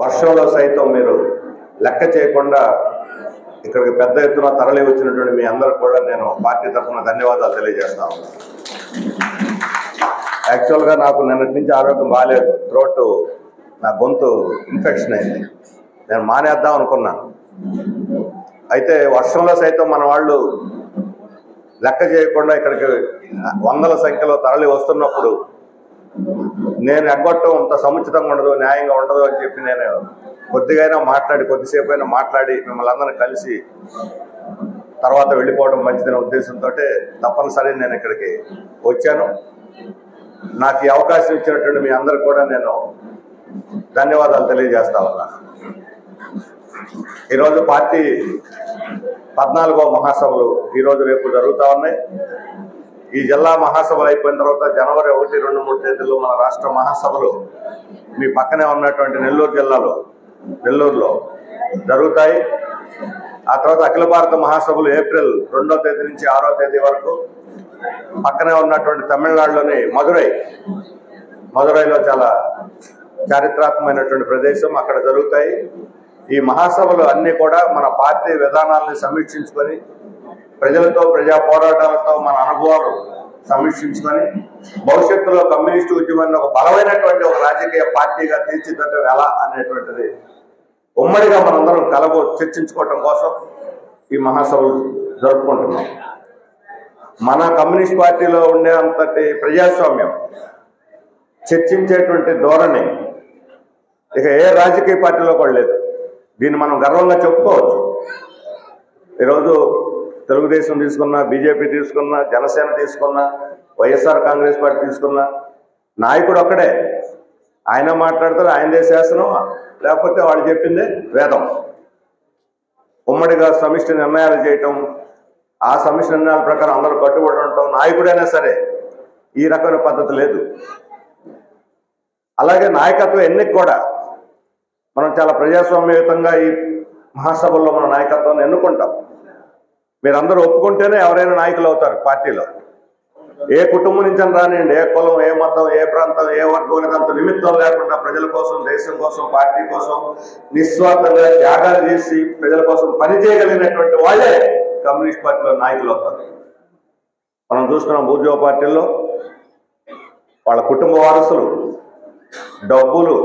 వర్షంలో సైతం మీరు లెక్క చేయకుండా ఇక్కడికి పెద్ద ఎత్తున తరలి వచ్చినటువంటి మీ అందరికి కూడా నేను పార్టీ తరఫున ధన్యవాదాలు తెలియజేస్తాను. యాక్చువల్గా నాకు నిన్నటి నుంచి ఆరోగ్యం బాగాలేదు, థ్రోట్ నా గొంతు ఇన్ఫెక్షన్ అయింది. నేను మానేద్దాం అనుకున్నాను. అయితే వర్షంలో సైతం మన వాళ్ళు లెక్క చేయకుండా ఇక్కడికి వందల సంఖ్యలో తరలి వస్తున్నప్పుడు నేను ఎగ్గొట్టడం అంత సముచితంగా ఉండదు, న్యాయంగా ఉండదు అని చెప్పి నేను కొద్దిసేపు అయినా మాట్లాడి మిమ్మల్ని అందరినీ కలిసి తర్వాత వెళ్ళిపోవడం మంచిదనే ఉద్దేశంతో తప్పనిసరి నేను ఇక్కడికి వచ్చాను. నాకు ఈ అవకాశం ఇచ్చినటువంటి మీ అందరికి కూడా నేను ధన్యవాదాలు తెలియజేస్తా ఉన్నాను. ఈరోజు పార్టీ 14వ మహాసభలు ఈరోజు రేపు జరుగుతూ ఉన్నాయి. ఈ జిల్లా మహాసభలు అయిపోయిన తర్వాత జనవరి 1, 2, 3 తేదీల్లో మన రాష్ట్ర మహాసభలు మీ పక్కనే ఉన్నటువంటి నెల్లూరులో జరుగుతాయి. ఆ తర్వాత అఖిల భారత మహాసభలు ఏప్రిల్ 2వ తేదీ నుంచి 6వ తేదీ వరకు పక్కనే ఉన్నటువంటి తమిళనాడులోని మదురైలో చాలా చారిత్రాత్మకమైనటువంటి ప్రదేశం, అక్కడ జరుగుతాయి. ఈ మహాసభలు అన్నీ కూడా మన పార్టీ విధానాలని సమీక్షించుకొని, ప్రజలతో ప్రజా పోరాటాలతో మన అనుభవాలు సమీక్షించుకొని, భవిష్యత్తులో కమ్యూనిస్టు ఉద్యమాన్ని ఒక బలమైనటువంటి ఒక రాజకీయ పార్టీగా తీర్చిదిద్దడం ఎలా అనేటువంటిది ఉమ్మడిగా మనందరం చర్చించుకోవటం కోసం ఈ మహాసభలు జరుపుకుంటున్నాం. మన కమ్యూనిస్ట్ పార్టీలో ఉండే అంతటి ప్రజాస్వామ్యం, చర్చించేటువంటి ధోరణి ఇక ఏ రాజకీయ పార్టీలో కూడా లేదు. దీన్ని మనం గర్వంగా చెప్పుకోవచ్చు. ఈరోజు తెలుగుదేశం తీసుకున్నా, బీజేపీ తీసుకున్నా, జనసేన తీసుకున్నా, వైఎస్ఆర్ కాంగ్రెస్ పార్టీ తీసుకున్నా, నాయకుడు ఒక్కడే. ఆయన మాట్లాడతారు, ఆయనదే శాసనం, లేకపోతే వాళ్ళు చెప్పిందే వేదం. ఉమ్మడిగా సమిష్టి నిర్ణయాలు చేయటం, ఆ సమిష్టి నిర్ణయాల ప్రకారం అందరూ కట్టుబడి ఉండటం, నాయకుడైనా సరే ఈ రకమైన పద్ధతి లేదు. అలాగే నాయకత్వ ఎన్నిక కూడా మనం చాలా ప్రజాస్వామ్యయుతంగా ఈ మహాసభల్లో మన నాయకత్వాన్ని ఎన్నుకుంటాం. మీరందరూ ఒప్పుకుంటేనే ఎవరైనా నాయకులు అవుతారు పార్టీలో. ఏ కుటుంబం నుంచి రానివ్వండి, ఏ కులం, ఏ మతం, ఏ ప్రాంతం, ఏ వర్గం అంత నిమిత్తం లేకుండా ప్రజల కోసం, దేశం కోసం, పార్టీ కోసం నిస్వార్థంగా త్యాగాలు చేసి ప్రజల కోసం పనిచేయగలిగినటువంటి వాళ్ళే కమ్యూనిస్ట్ పార్టీలో నాయకులు అవుతారు. మనం చూస్తున్నాం బూర్జువా పార్టీల్లో వాళ్ళ కుటుంబ వారసులు డబ్బులు,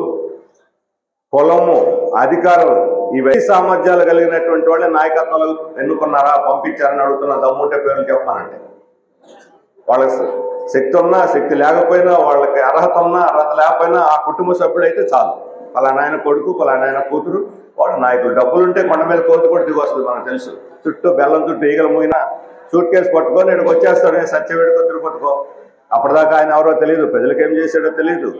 కులము, అధికారం, ఇవన్నీ సామర్థ్యాలు కలిగినటువంటి వాళ్ళే నాయకత్వంలో ఎన్నుకున్నారా, పంపించారని అడుగుతున్న దమ్ముంటే పేర్లు చెప్పానంటే, వాళ్ళకి శక్తి ఉన్నా శక్తి లేకపోయినా, వాళ్ళకి అర్హత ఉన్నా అర్హత లేకపోయినా ఆ కుటుంబ సభ్యుడైతే చాలు. పలానాయన కొడుకు, పలానాయన కూతురు, వాడు నాయకులు. డబ్బులుంటే కొండ మీద కోతి కూడా దిగి వస్తుంది, మనకు తెలుసు. చుట్టూ బెల్లం చుట్టూ ఈగలు మూయినా సూట్ కేసు పట్టుకొని ఇక్కడికి వచ్చేస్తాడు, సత్యవేడుకో తిరుపతికో. అప్పటిదాకా ఆయన ఎవరో తెలియదు, ప్రజలకు ఏం చేశాడో తెలియదు.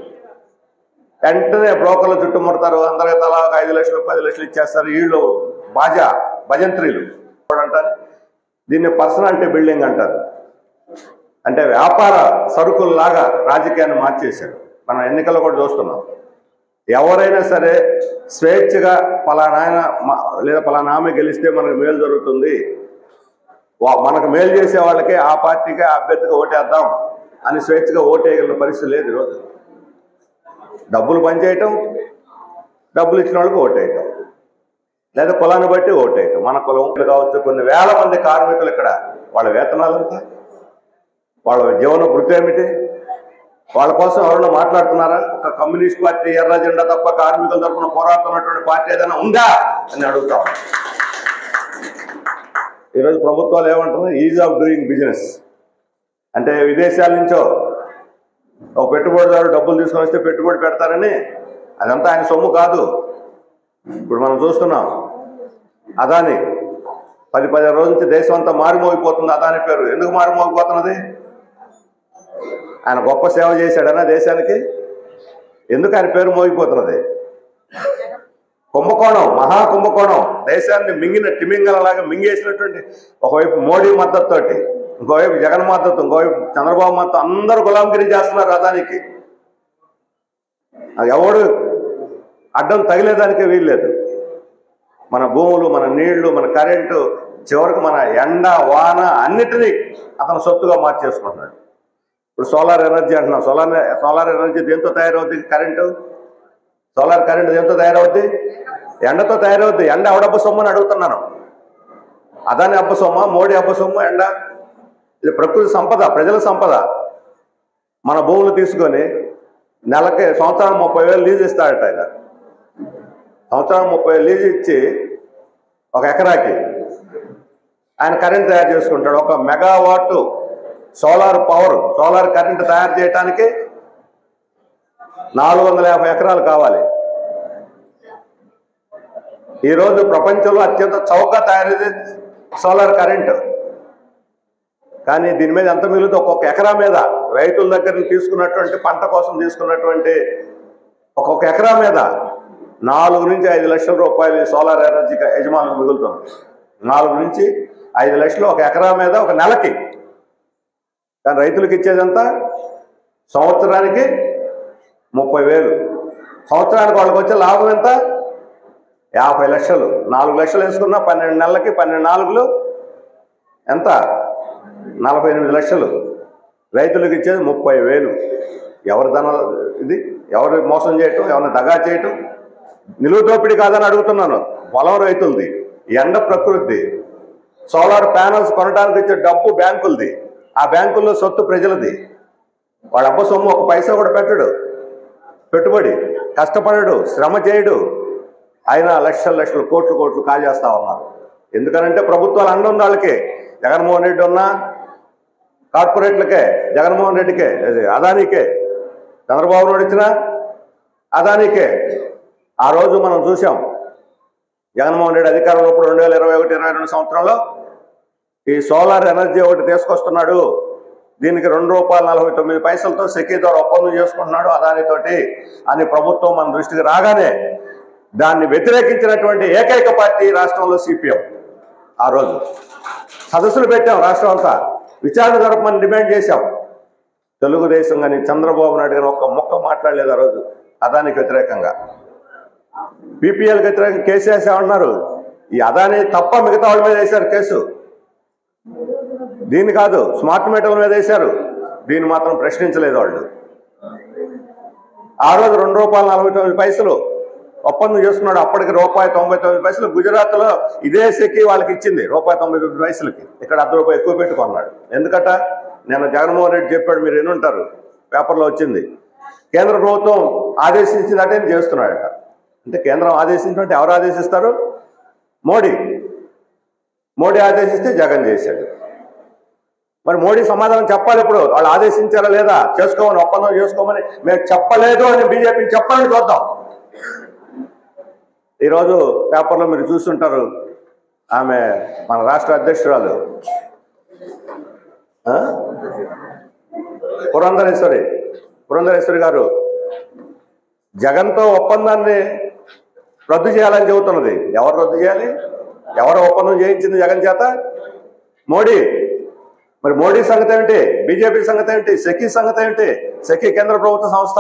వెంటనే బ్రోకర్లు చుట్టుముడతారు, అందరికీ తలా 5 లక్షలు 10 లక్షలు ఇచ్చేస్తారు. వీళ్ళు భజంత్రీలు అంటారు. దీన్ని పర్సనాలిటీ బిల్డింగ్ అంటారు. అంటే వ్యాపార సరుకుల్లాగా రాజకీయాన్ని మార్చేశారు. మనం ఎన్నికల్లో కూడా చూస్తున్నాం. ఎవరైనా సరే స్వేచ్ఛగా పలానాయన లేదా పలానా ఆమె గెలిస్తే మనకు మేలు జరుగుతుంది, మనకు మేలు చేసే వాళ్ళకే ఆ పార్టీకి ఆ అభ్యర్థిగా ఓటేద్దాం అని స్వేచ్ఛగా ఓటేయగలిగిన పరిస్థితి లేదు ఈరోజు. డబ్బులు పనిచేయటం, డబ్బులు ఇచ్చిన వాళ్ళకి ఓటేయటం, లేదా కులాన్ని బట్టి ఓటేయటం. మన కులం కావచ్చు, కొన్ని వేల మంది కార్మికులు ఇక్కడ, వాళ్ళ వేతనాలంతా, వాళ్ళ జీవన వృత్తి ఏమిటి, వాళ్ళ కోసం ఎవరైనా మాట్లాడుతున్నారా? ఒక కమ్యూనిస్ట్ పార్టీ ఎర్ర జెండా తప్ప కార్మికుల తరఫున పోరాడుతున్నటువంటి పార్టీ ఏదైనా ఉందా అని అడుగుతా ఉన్నాం. ఈరోజు ప్రభుత్వాలు ఏమంటున్నాయి? ఈజ్ ఆఫ్ డూయింగ్ బిజినెస్ అంటే విదేశాల నుంచో ఒక పెట్టుబడిదారు డబ్బులు తీసుకొని వస్తే పెట్టుబడి పెడతారని. అదంతా ఆయన సొమ్ము కాదు. ఇప్పుడు మనం చూస్తున్నాం, అదాని 10-15 రోజుల నుంచి దేశం అంతా మారిమోగిపోతుంది. అదాని పేరు ఎందుకు మారిమోగిపోతున్నది? ఆయన గొప్ప సేవ చేశాడనా దేశానికి? ఎందుకు ఆయన పేరు మోగిపోతున్నది? కుంభకోణం, మహాకుంభకోణం, దేశాన్ని మింగిన తిమింగలలాగా మింగేసినటువంటి, ఒకవైపు మోడీ మద్దతుతోటి, ఇంకోవైపు జగన్ మద్దతు, ఇంకోవైపు చంద్రబాబు మద్దతు, అందరూ గులాంగిరి చేస్తున్నారు అదానికి. అది ఎవడు అడ్డం తగిలేదానికే వీల్లేదు. మన భూములు, మన నీళ్లు, మన కరెంటు, చివరికి మన ఎండ వాన అన్నిటినీ అతను సొత్తుగా మార్చేసుకుంటున్నాడు. ఇప్పుడు సోలార్ ఎనర్జీ అంటున్నాం. సోలార్ ఎనర్జీ దేంతో తయారవుతుంది? కరెంటు. సోలార్ కరెంట్ దేంతో తయారవుద్ది? ఎండతో తయారవుద్ది. ఎండ ఎవడబ్బ సొమ్ము అని అడుగుతున్నాను. అదాని అబ్బ సొమ్మ, మోడీ అబ్బ సొమ్ము, ఎండ? ఇది ప్రకృతి సంపద, ప్రజల సంపద. మన భూములు తీసుకొని నెలకి సంవత్సరం 30,000 లీజు ఇస్తాడట ఆయన. సంవత్సరం 30,000 లీజు ఇచ్చి ఒక ఎకరాకి ఆయన కరెంట్ తయారు చేసుకుంటాడు. 1 megawatt solar power, solar current తయారు చేయడానికి 450 ఎకరాలు కావాలి. ఈరోజు ప్రపంచంలో అత్యంత చౌకగా తయారయ్యేది సోలార్ కరెంటు. కానీ దీని మీద ఎంత మిగులుతుంది? ఒక్కొక్క ఎకరా మీద రైతుల దగ్గర తీసుకున్నటువంటి పంట కోసం తీసుకున్నటువంటి ఒక్కొక్క ఎకరా మీద 4 నుంచి 5 లక్షల రూపాయలు సోలార్ ఎనర్జీ యజమానులకు మిగులుతుంది. 4 నుంచి 5 లక్షలు ఒక ఎకరా మీద ఒక నెలకి. కానీ రైతులకు ఇచ్చేదంతా సంవత్సరానికి 30,000. సంవత్సరానికి వాళ్ళకి వచ్చే లాభం ఎంత? 50 లక్షలు. 4 లక్షలు వేసుకున్నా 12 నెలలకి 12 నాలుగులు ఎంత? 48 లక్షలు. రైతులకు ఇచ్చేది 30,000. ఎవరి ధనం ఇది? ఎవరు మోసం చేయటం, ఎవరిని దగా చేయటం? నిలువు దోపిడీ కాదని అడుగుతున్నాను. పొలం రైతులది, ఎండ ప్రకృతి. సోలార్ ప్యానల్స్ కొనడానికి ఇచ్చే డబ్బు బ్యాంకులది, ఆ బ్యాంకుల్లో సొత్తు ప్రజలది. వాడు అబ్బ సొమ్ము 1 పైసా కూడా పెట్టడు, పెట్టుబడి కష్టపడడు, శ్రమ చేయడు. ఆయన లక్షల లక్షలు కోట్లు కాజేస్తా ఉన్నారు. ఎందుకనంటే ప్రభుత్వాలు అండ ఉంది వాళ్ళకి. జగన్మోహన్ రెడ్డి ఉన్నా కార్పొరేట్లకే, జగన్మోహన్ రెడ్డికే, అదానికే. చంద్రబాబు నాయుడు ఇచ్చినా అదానికే. ఆ రోజు మనం చూసాం జగన్మోహన్ రెడ్డి అధికారంలో ఇప్పుడు 2021-22 సంవత్సరంలో ఈ సోలార్ ఎనర్జీ ఒకటి తీసుకొస్తున్నాడు. దీనికి ₹2.49 సెకీ ద్వారా ఒప్పందం చేసుకుంటున్నాడు అదానితోటి అని ప్రభుత్వం మన దృష్టికి రాగానే దాన్ని వ్యతిరేకించినటువంటి ఏకైక పార్టీ రాష్ట్రంలో సిపిఎం. ఆ రోజు సదస్సులు పెట్టాం, రాష్ట్రం అంతా విచారణ జరపమని డిమాండ్ చేశాం. తెలుగుదేశం కానీ చంద్రబాబు నాయుడు కానీ ఒక్క ముక్క మాట్లాడలేదు ఆ రోజు అదానికి వ్యతిరేకంగా. పీపీఎల్కి వ్యతిరేకంగా కేసు వేసామన్నారు. ఈ అదాని తప్ప మిగతా వాళ్ళ మీద వేశారు కేసు. దీన్ని కాదు, స్మార్ట్ మీటర్ల మీద వేశారు. దీన్ని మాత్రం ప్రశ్నించలేదు వాళ్ళు. ఆ రోజు ₹2.49 ఒప్పందం చేసుకున్నాడు. అప్పటికి ₹1.99 గుజరాత్లో ఇదే సెక్కి వాళ్ళకి ఇచ్చింది ₹1.99. ఇక్కడ ₹1 ఎక్కువ పెట్టుకున్నాడు. ఎందుకట? నేను జగన్మోహన్ రెడ్డి చెప్పాడు, మీరు ఎన్నుంటారు, పేపర్లో వచ్చింది. కేంద్ర ప్రభుత్వం ఆదేశించిందంటే చేస్తున్నాడట. అంటే కేంద్రం ఆదేశించినట్టు ఎవరు ఆదేశిస్తారు? మోడీ ఆదేశిస్తే జగన్ చేశాడు. మరి మోడీ సమాధానం చెప్పాలి. ఇప్పుడు వాళ్ళు ఆదేశించారా లేదా, చేసుకోమని, ఒప్పందం చేసుకోమని మేము చెప్పలేదు అని బీజేపీని చెప్పాలని చూద్దాం. ఈరోజు పేపర్లో మీరు చూస్తుంటారు, ఆమె మన రాష్ట్ర అధ్యక్షురాలు పురంధరేశ్వరి గారు జగన్తో ఒప్పందాన్ని రద్దు చేయాలని చెబుతున్నది. ఎవరు రద్దు చేయాలి? ఎవరు ఒప్పందం చేయించింది జగన్ చేత? మోడీ. మరి మోడీ సంగతి ఏమిటి? బీజేపీ సంగతి ఏమిటి? సెకీ సంగతి ఏమిటి? సెకీ కేంద్ర ప్రభుత్వ సంస్థ.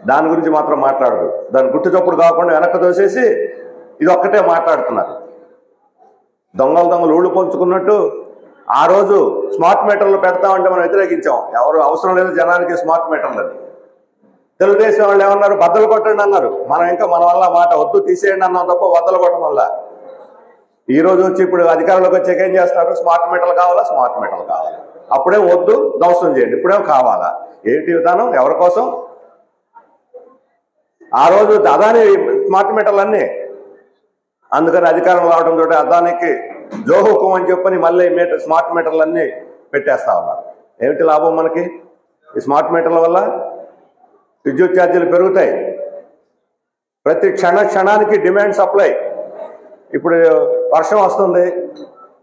దాని గురించి మాత్రం మాట్లాడదు. దాని గుట్టు చప్పుడు కాకుండా వెనక్కి తోసేసి ఇది ఒక్కటే మాట్లాడుతున్నారు. దొంగలు ఊళ్ళు పంచుకున్నట్టు. ఆ రోజు స్మార్ట్ మీటర్లు పెడతామంటే మనం వ్యతిరేకించాం. ఎవరు అవసరం లేదు జనానికి స్మార్ట్ మీటర్లు. తెలుగుదేశం వాళ్ళు ఏమన్నారు? బద్దలు కొట్టండి అన్నారు. మనం ఇంకా మన వల్ల మాట వద్దు, తీసేయండి అన్నాం తప్ప బద్దలు కొట్టడం వల్ల. ఈ రోజు వచ్చి ఇప్పుడు అధికారంలోకి వచ్చాక ఏం చేస్తున్నారు? స్మార్ట్ మీటర్లు కావాలా, స్మార్ట్ మీటర్లు కావాలి. అప్పుడేం వద్దు, ధ్వంసం చేయండి. ఇప్పుడేం కావాలా? ఏంటి విధానం? ఎవరి కోసం? ఆ రోజు అదాని స్మార్ట్ మీటర్లన్నీ. అందుకని అధికారం రావడంతో అదానికి జోహుకుం అని చెప్పని మళ్ళీ స్మార్ట్ మీటర్లన్నీ పెట్టేస్తా ఉన్నారు. ఏమిటి లాభం మనకి ఈ స్మార్ట్ మీటర్ల వల్ల? విద్యుత్ ఛార్జీలు పెరుగుతాయి. ప్రతి క్షణానికి డిమాండ్ సప్లై. ఇప్పుడు వర్షం వస్తుంది,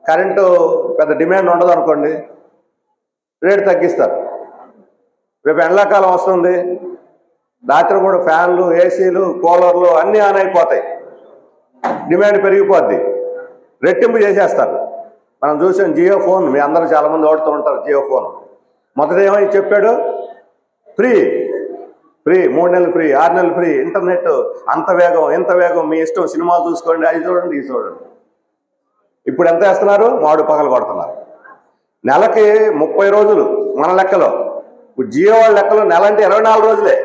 కరెంటు పెద్ద డిమాండ్ ఉండదు అనుకోండి, రేటు తగ్గిస్తారు. రేపు ఎండాకాలం వస్తుంది, రాత్రి కూడా ఫ్యాన్లు, ఏసీలు, కూలర్లు అన్నీ ఆన్ అయిపోతాయి. డిమాండ్ పెరిగిపోద్ది, రెట్టింపు చేసేస్తారు. మనం చూసాం జియో ఫోన్, మీ అందరూ చాలామంది వాడుతూ ఉంటారు జియో ఫోన్. మొదట ఏమని చెప్పాడు? ఫ్రీ 3 నెలలు ఫ్రీ, 6 నెలలు ఫ్రీ, ఇంటర్నెట్ అంత వేగం, ఎంత వేగం, మీ ఇష్టం, సినిమాలు చూసుకోండి, అది చూడండి, ఇది చూడండి. ఇప్పుడు ఎంత వేస్తున్నారు? మాడు పగలు కొడుతున్నారు. నెలకి 30 రోజులు మన లెక్కలో. ఇప్పుడు జియో వాళ్ళ లెక్కలో నెల అంటే 24 రోజులే.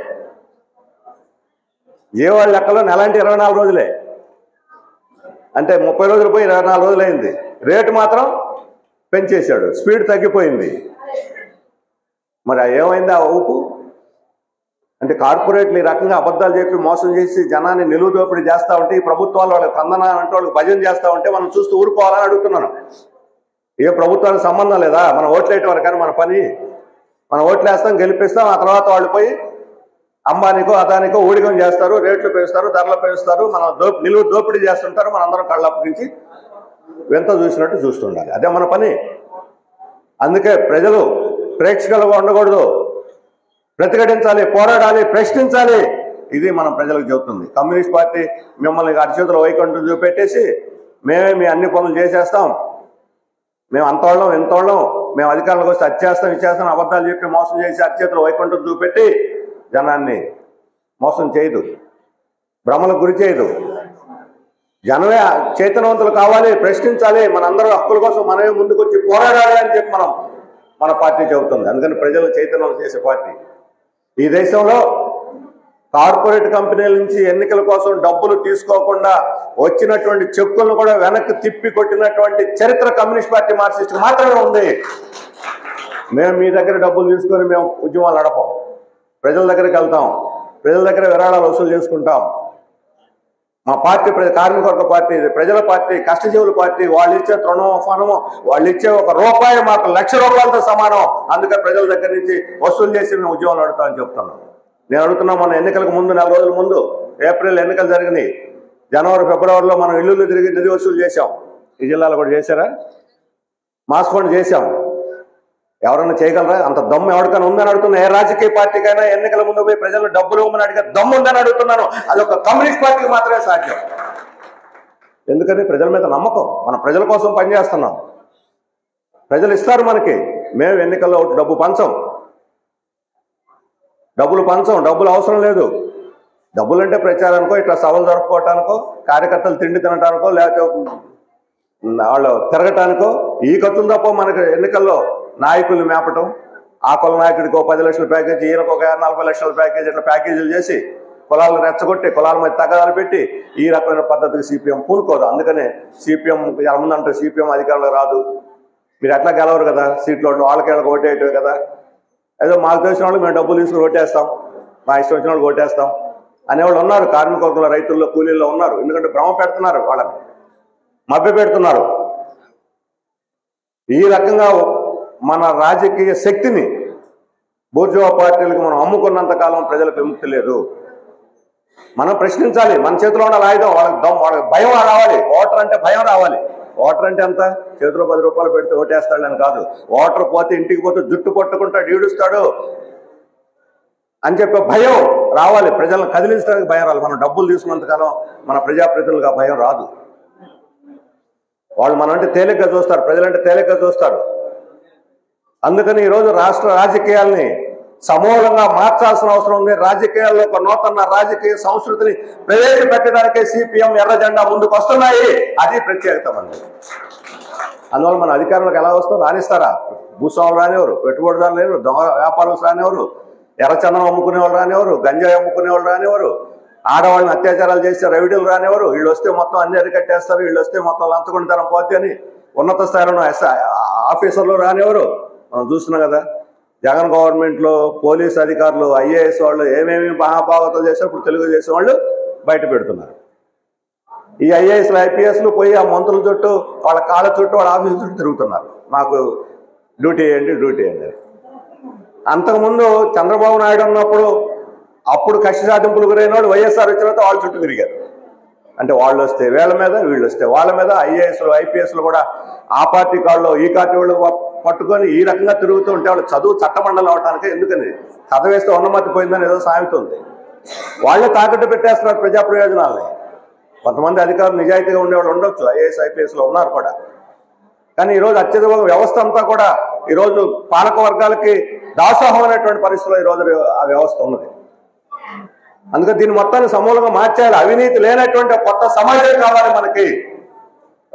జీవాల లెక్కలో నెల అంటే 24 రోజులే, అంటే 30 రోజులు పోయి 24 రోజులు అయింది. రేటు మాత్రం పెంచేశాడు, స్పీడ్ తగ్గిపోయింది. మరి ఏమైంది ఆ ఊపు? అంటే కార్పొరేట్లు ఈ రకంగా అబద్ధాలు చెప్పి మోసం చేసి జనాన్ని నిలువు దోపిడీ చేస్తూ ఉంటే, ఈ ప్రభుత్వాలు వాళ్ళకి కందన అంటే వాళ్ళకి భజన చేస్తూ ఉంటే మనం చూస్తూ ఊరుకోవాలని అడుగుతున్నాను. ఏ ప్రభుత్వానికి సంబంధం లేదా? మనం ఓట్లేయటం వరకు కానీ మన పని. మనం ఓట్లు వేస్తాం, గెలిపిస్తాం, ఆ తర్వాత వాళ్ళు పోయి అంబానీకో అదానికో ఊడిగం చేస్తారు, రేట్లు పెంచుతారు, ధరలు పెంచుతారు, మనం నిలువు దోపిడీ చేస్తుంటారు. మనందరం కళ్ళప్పగించి వింత చూసినట్టు చూస్తుండాలి, అదే మన పని. అందుకే ప్రజలు ప్రేక్షకులుగా ఉండకూడదు, ప్రతిఘటించాలి, పోరాడాలి, ప్రశ్నించాలి. ఇది మనం ప్రజలకు చెబుతుంది. కమ్యూనిస్ట్ పార్టీ మిమ్మల్ని అరిచేతుల వైకుంఠం చూపెట్టేసి మేమే మీ అన్ని పనులు చేసేస్తాం, మేము అంతోళ్ళం ఇంతోళ్ళం, మేము అధికారంలోకి వస్తే అత్యేస్తాం ఇచ్చేస్తాం అబద్ధాలు చెప్పి మోసం చేసి అరిచేతుల వైకుంఠం చూపెట్టి జనాన్ని మోసం చేయదు, భ్రమలకు గురి చేయదు. జనమే చైతన్యవంతులు కావాలి, ప్రశ్నించాలి, మనందరూ హక్కుల కోసం మనమే ముందుకు వచ్చి పోరాడాలి అని చెప్పి మన పార్టీ చెబుతుంది. అందుకని ప్రజలు చైతన్యం చేసే పార్టీ. ఈ దేశంలో కార్పొరేట్ కంపెనీల నుంచి ఎన్నికల కోసం డబ్బులు తీసుకోకుండా వచ్చినటువంటి చెక్కులను కూడా వెనక్కి తిప్పి కొట్టినటువంటి చరిత్ర కమ్యూనిస్ట్ పార్టీ మార్క్సిస్ట్ మాత్రమే ఉంది. మేము మీ దగ్గర డబ్బులు తీసుకొని మేము ఉద్యమాలు నడపం, ప్రజల దగ్గరికి వెళ్తాం, ప్రజల దగ్గర విరాళాలు వసూలు చేసుకుంటాం. మా పార్టీ కార్మికవర్గ పార్టీ, ప్రజల పార్టీ, కష్టజీవుల పార్టీ. వాళ్ళు ఇచ్చే తృణమో ఫనమో, వాళ్ళు ఇచ్చే ₹1 మాకు ₹1,00,000 సమానం. అందుకే ప్రజల దగ్గర నుంచి వసూలు చేసి మేము ఉద్యమాలు నడుపుతామని చెప్తున్నాం. నేను అడుగుతున్నా, మన ఎన్నికలకు ముందు 4 రోజుల ముందు ఏప్రిల్ ఎన్నికలు జరిగినాయి. జనవరి ఫిబ్రవరిలో మనం ఇల్లు తిరిగి నిధి వసూలు చేశాం. ఈ జిల్లాలో కూడా చేశారా? మాస్ ఫండ్ చేశాం. ఎవరన్నా చేయగలరా? అంత దమ్ము ఎవరికైనా ఉందని అడుగుతున్నా. ఏ రాజకీయ పార్టీకైనా ఎన్నికల ముందు పోయి ప్రజలు డబ్బులు ఇవ్వమని అడిగే దమ్ము ఉందని అడుగుతున్నాను. అది ఒక కమ్యూనిస్ట్ పార్టీకి మాత్రమే సాధ్యం. ఎందుకని? ప్రజల మీద నమ్మకం. మనం ప్రజల కోసం పనిచేస్తున్నాం, ప్రజలు ఇస్తారు మనకి. మేము ఎన్నికల్లో డబ్బులు పంచం, డబ్బులు అవసరం లేదు. డబ్బులు అంటే ప్రచారానికో, ఇట్లా సభలు జరుపుకోవటానికో, కార్యకర్తలు తిండి తినటానికో, లేకపోతే వాళ్ళు తిరగటానికో ఈ ఖర్చులు తప్ప మనకి ఎన్నికల్లో నాయకులు మేపటం, ఆ కుల నాయకుడికి 10 లక్షల ప్యాకేజీ, ఈయనకు ఒక 40 లక్షల ప్యాకేజీ, ఇట్లా ప్యాకేజీలు చేసి కులాలను రెచ్చగొట్టి కులాల మధ్య తగాదాలు పెట్టి ఈ రకమైన పద్ధతికి సిపిఎం పూనుకోదు. అందుకనే సిపిఎం ముందంటే సిపిఎం అధికారంలో రాదు, మీరు ఎట్లా గెలవరు కదా, సీట్లు వాళ్ళకి ఓటేయటమే కదా, ఏదో మాకు తెలిసిన వాళ్ళు మేము డబ్బులు తీసుకుని ఓటేస్తాం, మా ఇష్టం వచ్చిన వాళ్ళు ఓటేస్తాం అనేవాళ్ళు ఉన్నారు. కార్మికవర్గంలో, రైతుల్లో, కూలీల్లో ఉన్నారు. ఎందుకంటే భ్రమ పెడుతున్నారు, వాళ్ళని మభ్య పెడుతున్నారు. ఈ రకంగా మన రాజకీయ శక్తిని బూర్జువా పార్టీలకు మనం అమ్ముకున్నంత కాలం ప్రజలకు విముక్తి లేదు. మనం ప్రశ్నించాలి. మన చేతిలో ఉన్న ఆయుధం వాళ్ళకి భయం రావాలి. ఓటర్ అంటే భయం రావాలి. ఓటర్ అంటే ఎంత? చేతిలో ₹10 పెడితే ఓటేస్తాడని కాదు. ఓటర్ పోతే ఇంటికి పోతే జుట్టు పట్టుకుంటాడు, ఈడుస్తాడు అని చెప్పే భయం రావాలి. ప్రజలను కదిలించడానికి భయం రావాలి. మనం డబ్బులు తీసుకున్నంతకాలం మన ప్రజాప్రతినిధులకు ఆ భయం రాదు. వాళ్ళు మనం అంటే తేలిగ్గా చూస్తారు, ప్రజలంటే తేలిగ్గా చూస్తారు. అందుకని ఈరోజు రాష్ట్ర రాజకీయాల్ని సమూలంగా మార్చాల్సిన అవసరం ఉంది. రాజకీయాల్లో ఒక నూతన రాజకీయ సంస్కృతిని ప్రవేశపెట్టడానికే సిపిఎం ఎర్ర జెండా ముందుకు వస్తున్నాయి. అది ప్రత్యేకత మనది. అందువల్ల మన అధికారంలోకి ఎలా వస్తాం? రానిస్తారా? భూస్వాములు రానివ్వరు, పెట్టుబడిదారులు లేరు, దొంగ వ్యాపారస్తులు రానివ్వరు, ఎర్రచందనం అమ్ముకునేవాళ్ళు రానివ్వరు, గంజాయి అమ్ముకునేవాళ్ళు రానివ్వరు, ఆడవాళ్ళని అత్యాచారాలు చేస్తే రవిడీలు రానివ్వరు. వీళ్ళు వస్తే మొత్తం అన్ని అరికట్టేస్తారు, వీళ్ళు వస్తే మొత్తం లంచగొండితనం పోతే అని ఉన్నత స్థాయిలో ఆఫీసర్లు రానివ్వరు. మనం చూస్తున్నాం కదా, జగన్ గవర్నమెంట్లో పోలీసు అధికారులు, ఐఏఎస్ వాళ్ళు ఏమేమి మహాభాగవతాలు చేస్తే ఇప్పుడు తెలుగుదేశం వాళ్ళు బయట పెడుతున్నారు. ఈ ఐఏఎస్లు, ఐపీఎస్లు పోయి ఆ మంత్రుల చుట్టూ, వాళ్ళ కాళ్ళ చుట్టూ, వాళ్ళ ఆఫీసు చుట్టూ తిరుగుతున్నారు. మాకు డ్యూటీ ఏంటి. అంతకుముందు చంద్రబాబు నాయుడు ఉన్నప్పుడు అప్పుడు కక్ష సాధింపులు గురైన వాళ్ళు వైఎస్ఆర్ వచ్చిన తర్వాత వాళ్ళ చుట్టూ తిరిగారు. అంటే వాళ్ళు వస్తే వీళ్ళ మీద, వీళ్ళు వస్తే వాళ్ళ మీద. ఐఏఎస్లు, ఐపీఎస్లు కూడా ఆ పార్టీ కాళ్ళు ఈ పార్టీ వాళ్ళు పట్టుకొని ఈ రకంగా తిరుగుతూ ఉంటే వాళ్ళు చదువు చట్టమండలి అవటానికి. ఎందుకని? చదివేస్తే ఉన్నమతి పోయిందని ఏదో సామెత ఉంది. వాళ్ళే తాకట్టు పెట్టేస్తున్నారు ప్రజా ప్రయోజనాలని. కొంతమంది అధికారులు నిజాయితీగా ఉండేవాళ్ళు ఉండొచ్చు, ఐఏఎస్, ఐపీఎస్లో ఉన్నారు కూడా. కానీ ఈరోజు అత్యధిక వ్యవస్థ అంతా కూడా ఈరోజు పాలక వర్గాలకి దాసోహం అనేటువంటి పరిస్థితిలో ఈరోజు ఆ వ్యవస్థ ఉన్నది. అందుకే దీన్ని మొత్తాన్ని సమూలంగా మార్చేయాలి. అవినీతి లేనటువంటి కొత్త సమాజం కావాలి మనకి.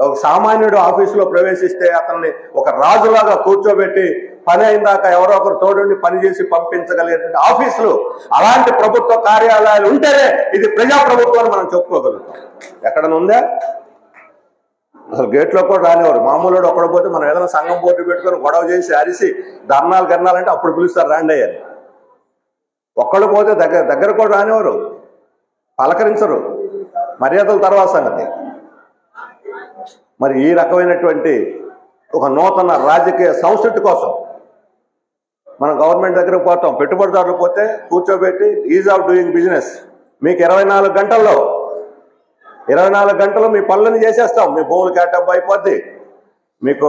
ఒక సామాన్యుడు ఆఫీసులో ప్రవేశిస్తే అతన్ని ఒక రాజులాగా కూర్చోబెట్టి పని అయినాక ఎవరో ఒకరు తోడుండి పని చేసి పంపించగలిగేటువంటి ఆఫీసులు, అలాంటి ప్రభుత్వ కార్యాలయాలు ఉంటేనే ఇది ప్రజాప్రభుత్వం అని మనం చెప్పుకోగలుగుతాం. ఎక్కడనుందా? అసలు గేట్లో కూడా రానివారు. మామూలు ఒక్కడ పోతే మనం ఏదైనా సంఘం పోటీ పెట్టుకొని గొడవ చేసి అరిసి ధర్నాలు గర్నాలంటే అప్పుడు పిలుస్తారు రాండి అయ్యారు. ఒక్కళ్ళు పోతే దగ్గర కూడా రానివారు, పలకరించరు. మర్యాదల తర్వాత సంగతి. మరి ఈ రకమైనటువంటి ఒక నూతన రాజకీయ సంస్కృతి కోసం మనం గవర్నమెంట్ దగ్గరకు పోతాం. పెట్టుబడిదారులు పోతే కూర్చోబెట్టి ఈజ్ ఆఫ్ డూయింగ్ బిజినెస్, మీకు 24 గంటలు మీ పనులను చేసేస్తాం, మీ భూములు కేటాయింపు అయిపోద్ది, మీకు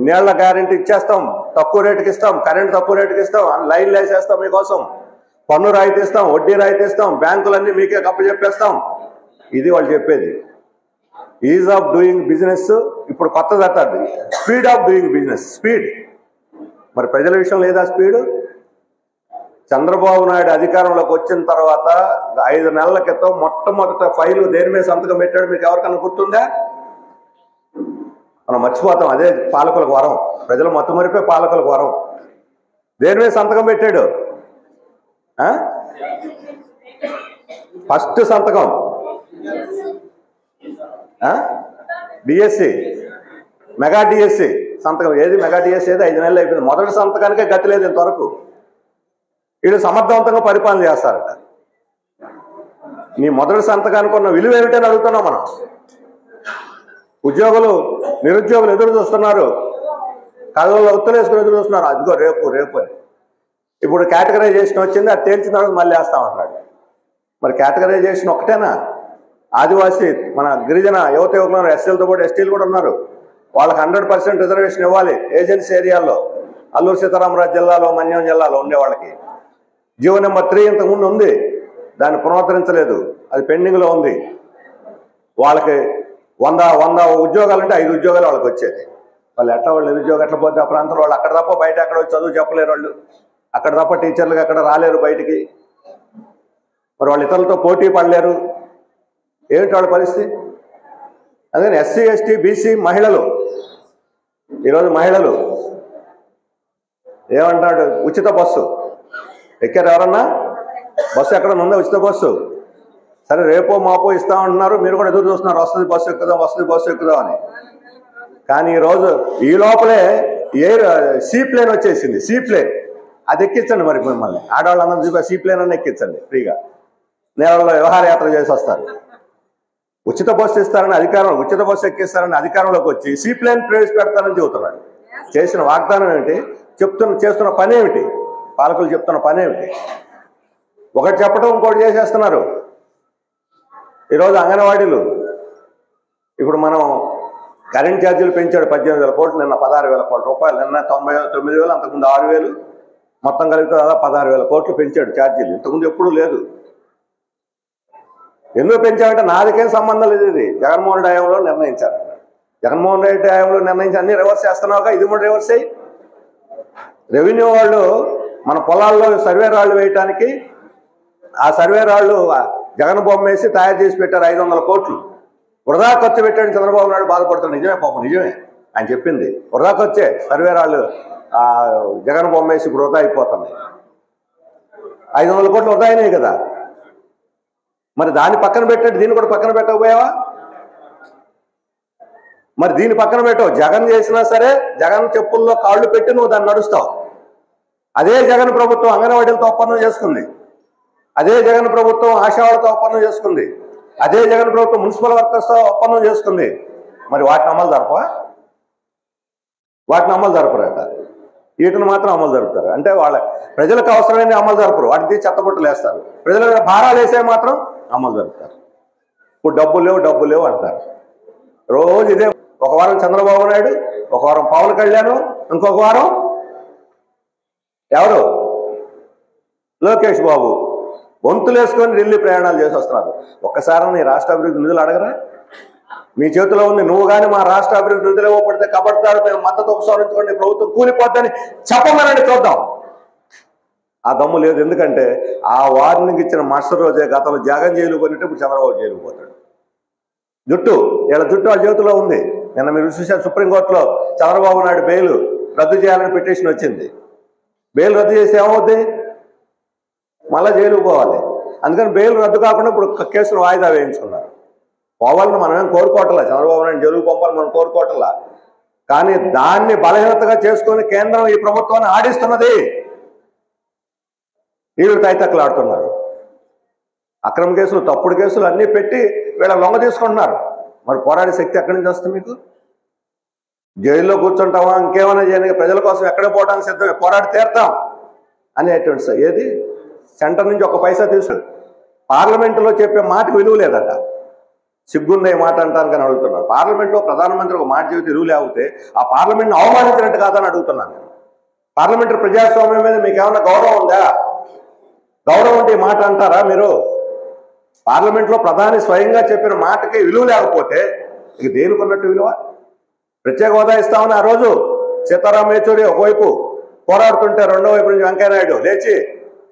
నీళ్ల గ్యారెంటీ ఇచ్చేస్తాం, తక్కువ రేటుకి ఇస్తాం, కరెంట్ తక్కువ రేటుకి ఇస్తాం, లైన్లు వేసేస్తాం, మీకోసం పన్ను రాయితీ ఇస్తాం, వడ్డీ రాయితీ ఇస్తాం, బ్యాంకులన్నీ మీకే కప్పచెప్పేస్తాం. ఇది వాళ్ళు చెప్పేది. ఈజ్ ఆఫ్ డూయింగ్ బిజినెస్ ఇప్పుడు కొత్తదట, speed of doing business. Speed. మరి ప్రజల విషయం లేదా స్పీడ్? చంద్రబాబు నాయుడు అధికారంలోకి వచ్చిన తర్వాత 5 నెలల క్రితం మొట్టమొదట ఫైలు దేని మీద సంతకం పెట్టాడు మీకు ఎవరికన్నా గుర్తుందా? మనం మర్చిపోతాం. అదే పాలకులకు వరం. ప్రజలు మత్తుమరిపోయి పాలకులకు వరం. దేని మీద సంతకం పెట్టాడు? ఫస్ట్ సంతకం డిఎస్సి, మెగా డిఎస్సి సంతకం. ఏది మెగా డిఎస్సి? ఏది 5 నెలలు అయిపోయింది. మొదటి సంతకానికే గతి లేదు ఇంతవరకు. వీళ్ళు సమర్థవంతంగా పరిపాలన చేస్తారట. నీ మొదటి సంతకానికి ఉన్న విలువ ఏమిటని అడుగుతున్నాం మనం. నిరుద్యోగులు ఎదురు చూస్తున్నారు, కళ్ళల్లో ఉత్తలేసుకుని ఎదురు చూస్తున్నారు. అదిగో రేపు అని. ఇప్పుడు కేటగరైజేషన్ వచ్చింది, అది తేల్చిన తర్వాత మళ్ళీ వేస్తామంటున్నాడు. మరి కేటగరైజేషన్ ఒకటేనా? ఆదివాసీ మన గిరిజన యువకులు ఎస్సీలతో పాటు ఎస్టీలు కూడా ఉన్నారు. వాళ్ళకి 100% రిజర్వేషన్ ఇవ్వాలి. ఏజెన్సీ ఏరియాల్లో, అల్లూరు సీతారామరాజు జిల్లాలో, మన్యం జిల్లాలో ఉండే వాళ్ళకి. జీవో నెంబర్ 3 ఇంతకుముందు ఉంది, దాన్ని పునరుద్ధరించలేదు, అది పెండింగ్లో ఉంది. వాళ్ళకి 100 ఉద్యోగాలంటే 5 ఉద్యోగాలు వాళ్ళకి వచ్చేది. వాళ్ళు నిరుద్యోగం ఎట్లా పోతే ఆ ప్రాంతంలో వాళ్ళు అక్కడ తప్ప బయట ఎక్కడ వచ్చి చదువు చెప్పలేరు. వాళ్ళు అక్కడ తప్ప టీచర్లకు ఎక్కడ రాలేరు బయటికి. మరి వాళ్ళు ఇతరులతో పోటీ పడలేరు. ఏమిటి వాళ్ళ పరిస్థితి? అందుకని ఎస్సీ, ఎస్టీ, బీసీ మహిళలు, ఈరోజు మహిళలు ఏమంటాడు? ఉచిత బస్సు ఎక్కారు ఎవరన్నా? బస్సు ఎక్కడ ఉందా ఉచిత బస్సు? సరే రేపో మాపో ఇస్తామంటున్నారు, మీరు కూడా ఎదురు చూస్తున్నారు వస్తుంది బస్సు ఎక్కుదాం అని. కానీ ఈరోజు ఈ లోపలే సీ ప్లేన్ వచ్చేసింది. సీ ప్లేన్ అది ఎక్కించండి. మరి మిమ్మల్ని ఆడవాళ్ళందరూ చూపి సీ ప్లేన్ అన్నీ ఎక్కించండి ఫ్రీగా. నేలలో విహారయాత్ర చేసి వస్తారు. ఉచిత బస్సు ఇస్తారని అధికారంలో, ఉచిత బస్సు ఎక్కిస్తారని అధికారంలోకి వచ్చి సీ ప్లేన్ ప్రవేశపెడతారని చెబుతున్నాడు. చేసిన వాగ్దానం ఏమిటి? చేస్తున్న పని ఏమిటి? పాలకులు చెప్తున్న పని ఏమిటి? ఒకటి చెప్పడం ఇంకోటి చేసేస్తున్నారు. ఈరోజు అంగన్వాడీలు, ఇప్పుడు మనం కరెంట్ ఛార్జీలు పెంచాడు 18,000 కోట్లు, నిన్న 16,000 రూపాయలు, నిన్న 99,000, అంతకుముందు 6,000, మొత్తం కలిపితే దాదాపు 16,000 కోట్లు పెంచాడు ఛార్జీలు. ఇంతకుముందు ఎప్పుడూ లేదు. ఎందుకు పెంచామంటే నాదికేం సంబంధం లేదు, ఇది జగన్మోహన్ రెడ్డి హయాంలో నిర్ణయించారు. జగన్మోహన్ రెడ్డి హయాంలో నిర్ణయించి అన్ని రివర్స్ చేస్తున్నావుగా, ఇది కూడా రివర్స్ అయ్యి. రెవెన్యూ వాళ్ళు మన పొలాల్లో సర్వే రాళ్ళు వేయటానికి ఆ సర్వే రాళ్ళు జగన్ బొమ్మ వేసి తయారు చేసి పెట్టారు. 500 కోట్లు వృధా ఖర్చు పెట్టాడు చంద్రబాబు నాయుడు. బాధపడుతున్నాడు. నిజమే పాపం, నిజమే ఆయన చెప్పింది. వృధా ఖర్చే. సర్వే రాళ్ళు జగన్ బొమ్మ వేసి ఇప్పుడు వృధా అయిపోతున్నాయి. 500 కోట్లు వృధా అయినాయి కదా. మరి దాన్ని పక్కన పెట్టాడు, దీన్ని కూడా పక్కన పెట్టకపోయావా? మరి దీన్ని పక్కన పెట్టావు. జగన్ చేసినా సరే జగన్ చెప్పుల్లో కాళ్ళు పెట్టి నువ్వు దాన్ని నడుస్తావు. అదే జగన్ ప్రభుత్వం అంగన్వాడీలతో ఒప్పందం చేసుకుంది. అదే జగన్ ప్రభుత్వం ఆశావాళ్ళతో ఒప్పందం చేసుకుంది. అదే జగన్ ప్రభుత్వం మున్సిపల్ వర్కర్స్తో ఒప్పందం చేసుకుంది. మరి వాటిని అమలు జరపరట. వీటిని మాత్రం అమలు జరుపుతారు. అంటే వాళ్ళ ప్రజలకు అవసరమైన అమలు జరపరు, వాటికి చెత్తబుట్టలు వేస్తారు. ప్రజల భారాలు వేసే మాత్రం అమలు జరుపుతారు. ఇప్పుడు డబ్బులు లేవు అంటారు. రోజు ఇదే. ఒక వారం చంద్రబాబు నాయుడు, ఒక వారం పవన్ కళ్యాణ్, ఇంకొక వారం ఎవరు? లోకేష్ బాబు వంతులు వేసుకొని ఢిల్లీ ప్రయాణాలు చేసి వస్తున్నారు. ఒక్కసారి నీ రాష్ట్ర అభివృద్ధి నిధులు అడగరా? మీ చేతిలో ఉంది. నువ్వు కానీ మా రాష్ట్ర అభివృద్ధి నిధులు ఇవ్వబడితే కబడ్దారు మేము మద్దతు ఉపసంహరించుకోండి, ప్రభుత్వం కూలిపోద్దని చెప్పమనండి చూద్దాం. ఆ దమ్ము లేదు. ఎందుకంటే ఆ వార్నింగ్ ఇచ్చిన మరుసటి రోజే గతంలో జగన్ జైలు పోయినట్టు ఇప్పుడు చంద్రబాబు జైలుకు పోతాడు. వీళ్ళ జుట్టు వాళ్ళ చేతిలో ఉంది. నిన్న మీరు చూసారు, సుప్రీంకోర్టులో చంద్రబాబు నాయుడు బెయిల్ రద్దు చేయాలని పిటిషన్ వచ్చింది. బెయిల్ రద్దు చేసి ఏమవుద్ది? మళ్ళీ జైలుకు పోవాలి. అందుకని బెయిల్ రద్దు కాకుండా ఇప్పుడు కేసును వాయిదా వేయించుకున్నారు. పోవాలని మనమేం కోరుకోవట్లా, చంద్రబాబు నాయుడు జైలుకు పంపాలని మనం కోరుకోవట్లా. కానీ దాన్ని బలహీనతగా చేసుకొని కేంద్రం ఈ ప్రభుత్వాన్ని ఆడిస్తున్నది. వీళ్ళు తైతక్కలాడుతున్నారు. అక్రమ కేసులు, తప్పుడు కేసులు అన్నీ పెట్టి వీళ్ళ లొంగ తీసుకుంటున్నారు. మరి పోరాడే శక్తి ఎక్కడి నుంచి వస్తుంది మీకు? జైల్లో కూర్చుంటామా, ఇంకేమైనా చేయడానికి, ప్రజల కోసం ఎక్కడ పోవడానికి సిద్ధమే, పోరాడి తీరుతాం అనేటువంటి ఏది సెంటర్ నుంచి ఒక పైసా తీసుకు పార్లమెంటులో చెప్పే మాటకు విలువ లేదట. సిగ్గుందే మాట అంటానికి అని అడుగుతున్నారు. పార్లమెంట్లో ప్రధానమంత్రి ఒక మాట చెబితే విలువ లేకపోతే ఆ పార్లమెంట్ని అవమానించినట్టు కాదని అడుగుతున్నాను. పార్లమెంటరీ ప్రజాస్వామ్యం మీద మీకు ఏమైనా గౌరవం ఉందా? గౌరవం ఉంటే ఈ మాట అంటారా మీరు? పార్లమెంట్లో ప్రధాని స్వయంగా చెప్పిన మాటకి విలువ లేకపోతే ఇక దేనికి ఉన్నట్టు విలువ? ప్రత్యేక హోదా ఇస్తామని ఆ రోజు సీతారాం యేచూరి ఒకవైపు పోరాడుతుంటే రెండో వైపు నుంచి వెంకయ్యనాయుడు లేచి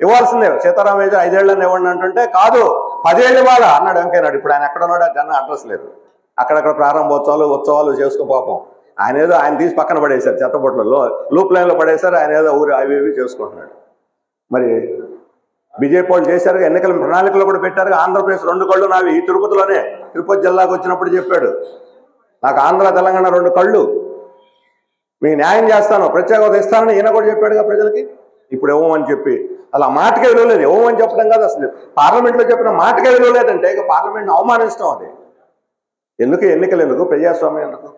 ఇవ్వాల్సిందే, సీతారాం యేచూరి 5 ఏళ్ళని ఇవ్వండి అంటుంటే కాదు 10 ఏళ్ళు ఇవ్వాలా అన్నాడు వెంకయ్యనాయుడు. ఇప్పుడు ఆయన ఎక్కడ ఉన్నాడు? జన అడ్రస్ లేదు. అక్కడక్కడ ప్రారంభోత్సవాలు ఉత్సవాలు చేసుకో పాపం. ఆయన తీసి పక్కన పడేశారు, చెత్తబొట్లలో లూప్ లైన్లో పడేశారు. ఆయన ఏదో ఊరు అవి ఇవి చేసుకుంటున్నాడు. మరి బీజేపీ వాళ్ళు చేశారు, ఎన్నికల ప్రణాళికలు కూడా పెట్టారు. ఆంధ్రప్రదేశ్ 2 కళ్ళు నావి. ఈ తిరుపతిలోనే తిరుపతి జిల్లాకు వచ్చినప్పుడు చెప్పాడు, నాకు ఆంధ్ర తెలంగాణ 2 కళ్ళు, మీకు న్యాయం చేస్తాను, ప్రత్యేక హోదా ఇస్తానని ఈయన కూడా చెప్పాడుగా ప్రజలకి. ఇప్పుడు ఇవ్వమని చెప్పి అలా మాటకే విలువ లేదు. ఇవ్వమని చెప్పడం కాదు, అసలు పార్లమెంట్లో చెప్పిన మాటకే విలువ లేదంటే ఇక పార్లమెంట్ని అవమానించడం. అది ఎందుకు? ఎన్నికలు ఎందుకు? ప్రజాస్వామ్యం ఎందుకు?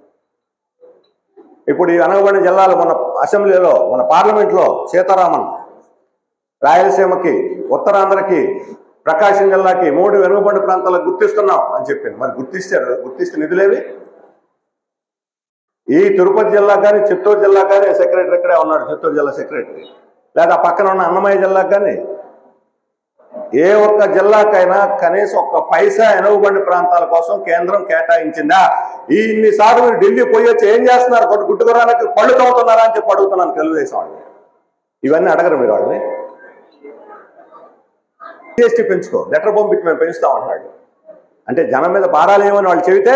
ఇప్పుడు ఈ వెనకబడిన జిల్లాలో మన అసెంబ్లీలో, మన పార్లమెంట్లో సీతారామన్ రాయలసీమకి, ఉత్తరాంధ్రకి, ప్రకాశం జిల్లాకి 3 వెనుకబడిన ప్రాంతాలకు గుర్తిస్తున్నాం అని చెప్పింది. మరి గుర్తిస్తే నిధులేవి? ఈ తిరుపతి జిల్లా కానీ, చిత్తూరు జిల్లా కానీ సెక్రటరీ ఇక్కడే ఉన్నాడు, చిత్తూరు జిల్లా సెక్రటరీ. లేదా పక్కన ఉన్న అన్నమయ్య జిల్లాకు కానీ ఏ ఒక్క జిల్లాకైనా కనీసం 1 పైసా వెనుకబడిన ప్రాంతాల కోసం కేంద్రం కేటాయించిందా? ఇన్నిసార్లు మీరు ఢిల్లీ పోయి వచ్చి ఏం చేస్తున్నారు? గుట్టుకురానికి పళ్ళు తవ్వుతున్నారా అని చెప్పి అడుగుతున్నాను తెలుగుదేశం వాళ్ళని. ఇవన్నీ అడగరు మీరు వాళ్ళని. జీఎస్టీ పెంచుకో, లెటర్ పంపించి మేము పెంచుతామంటున్నాడు. అంటే జనం మీద భారాలు ఏమని వాళ్ళు చెబితే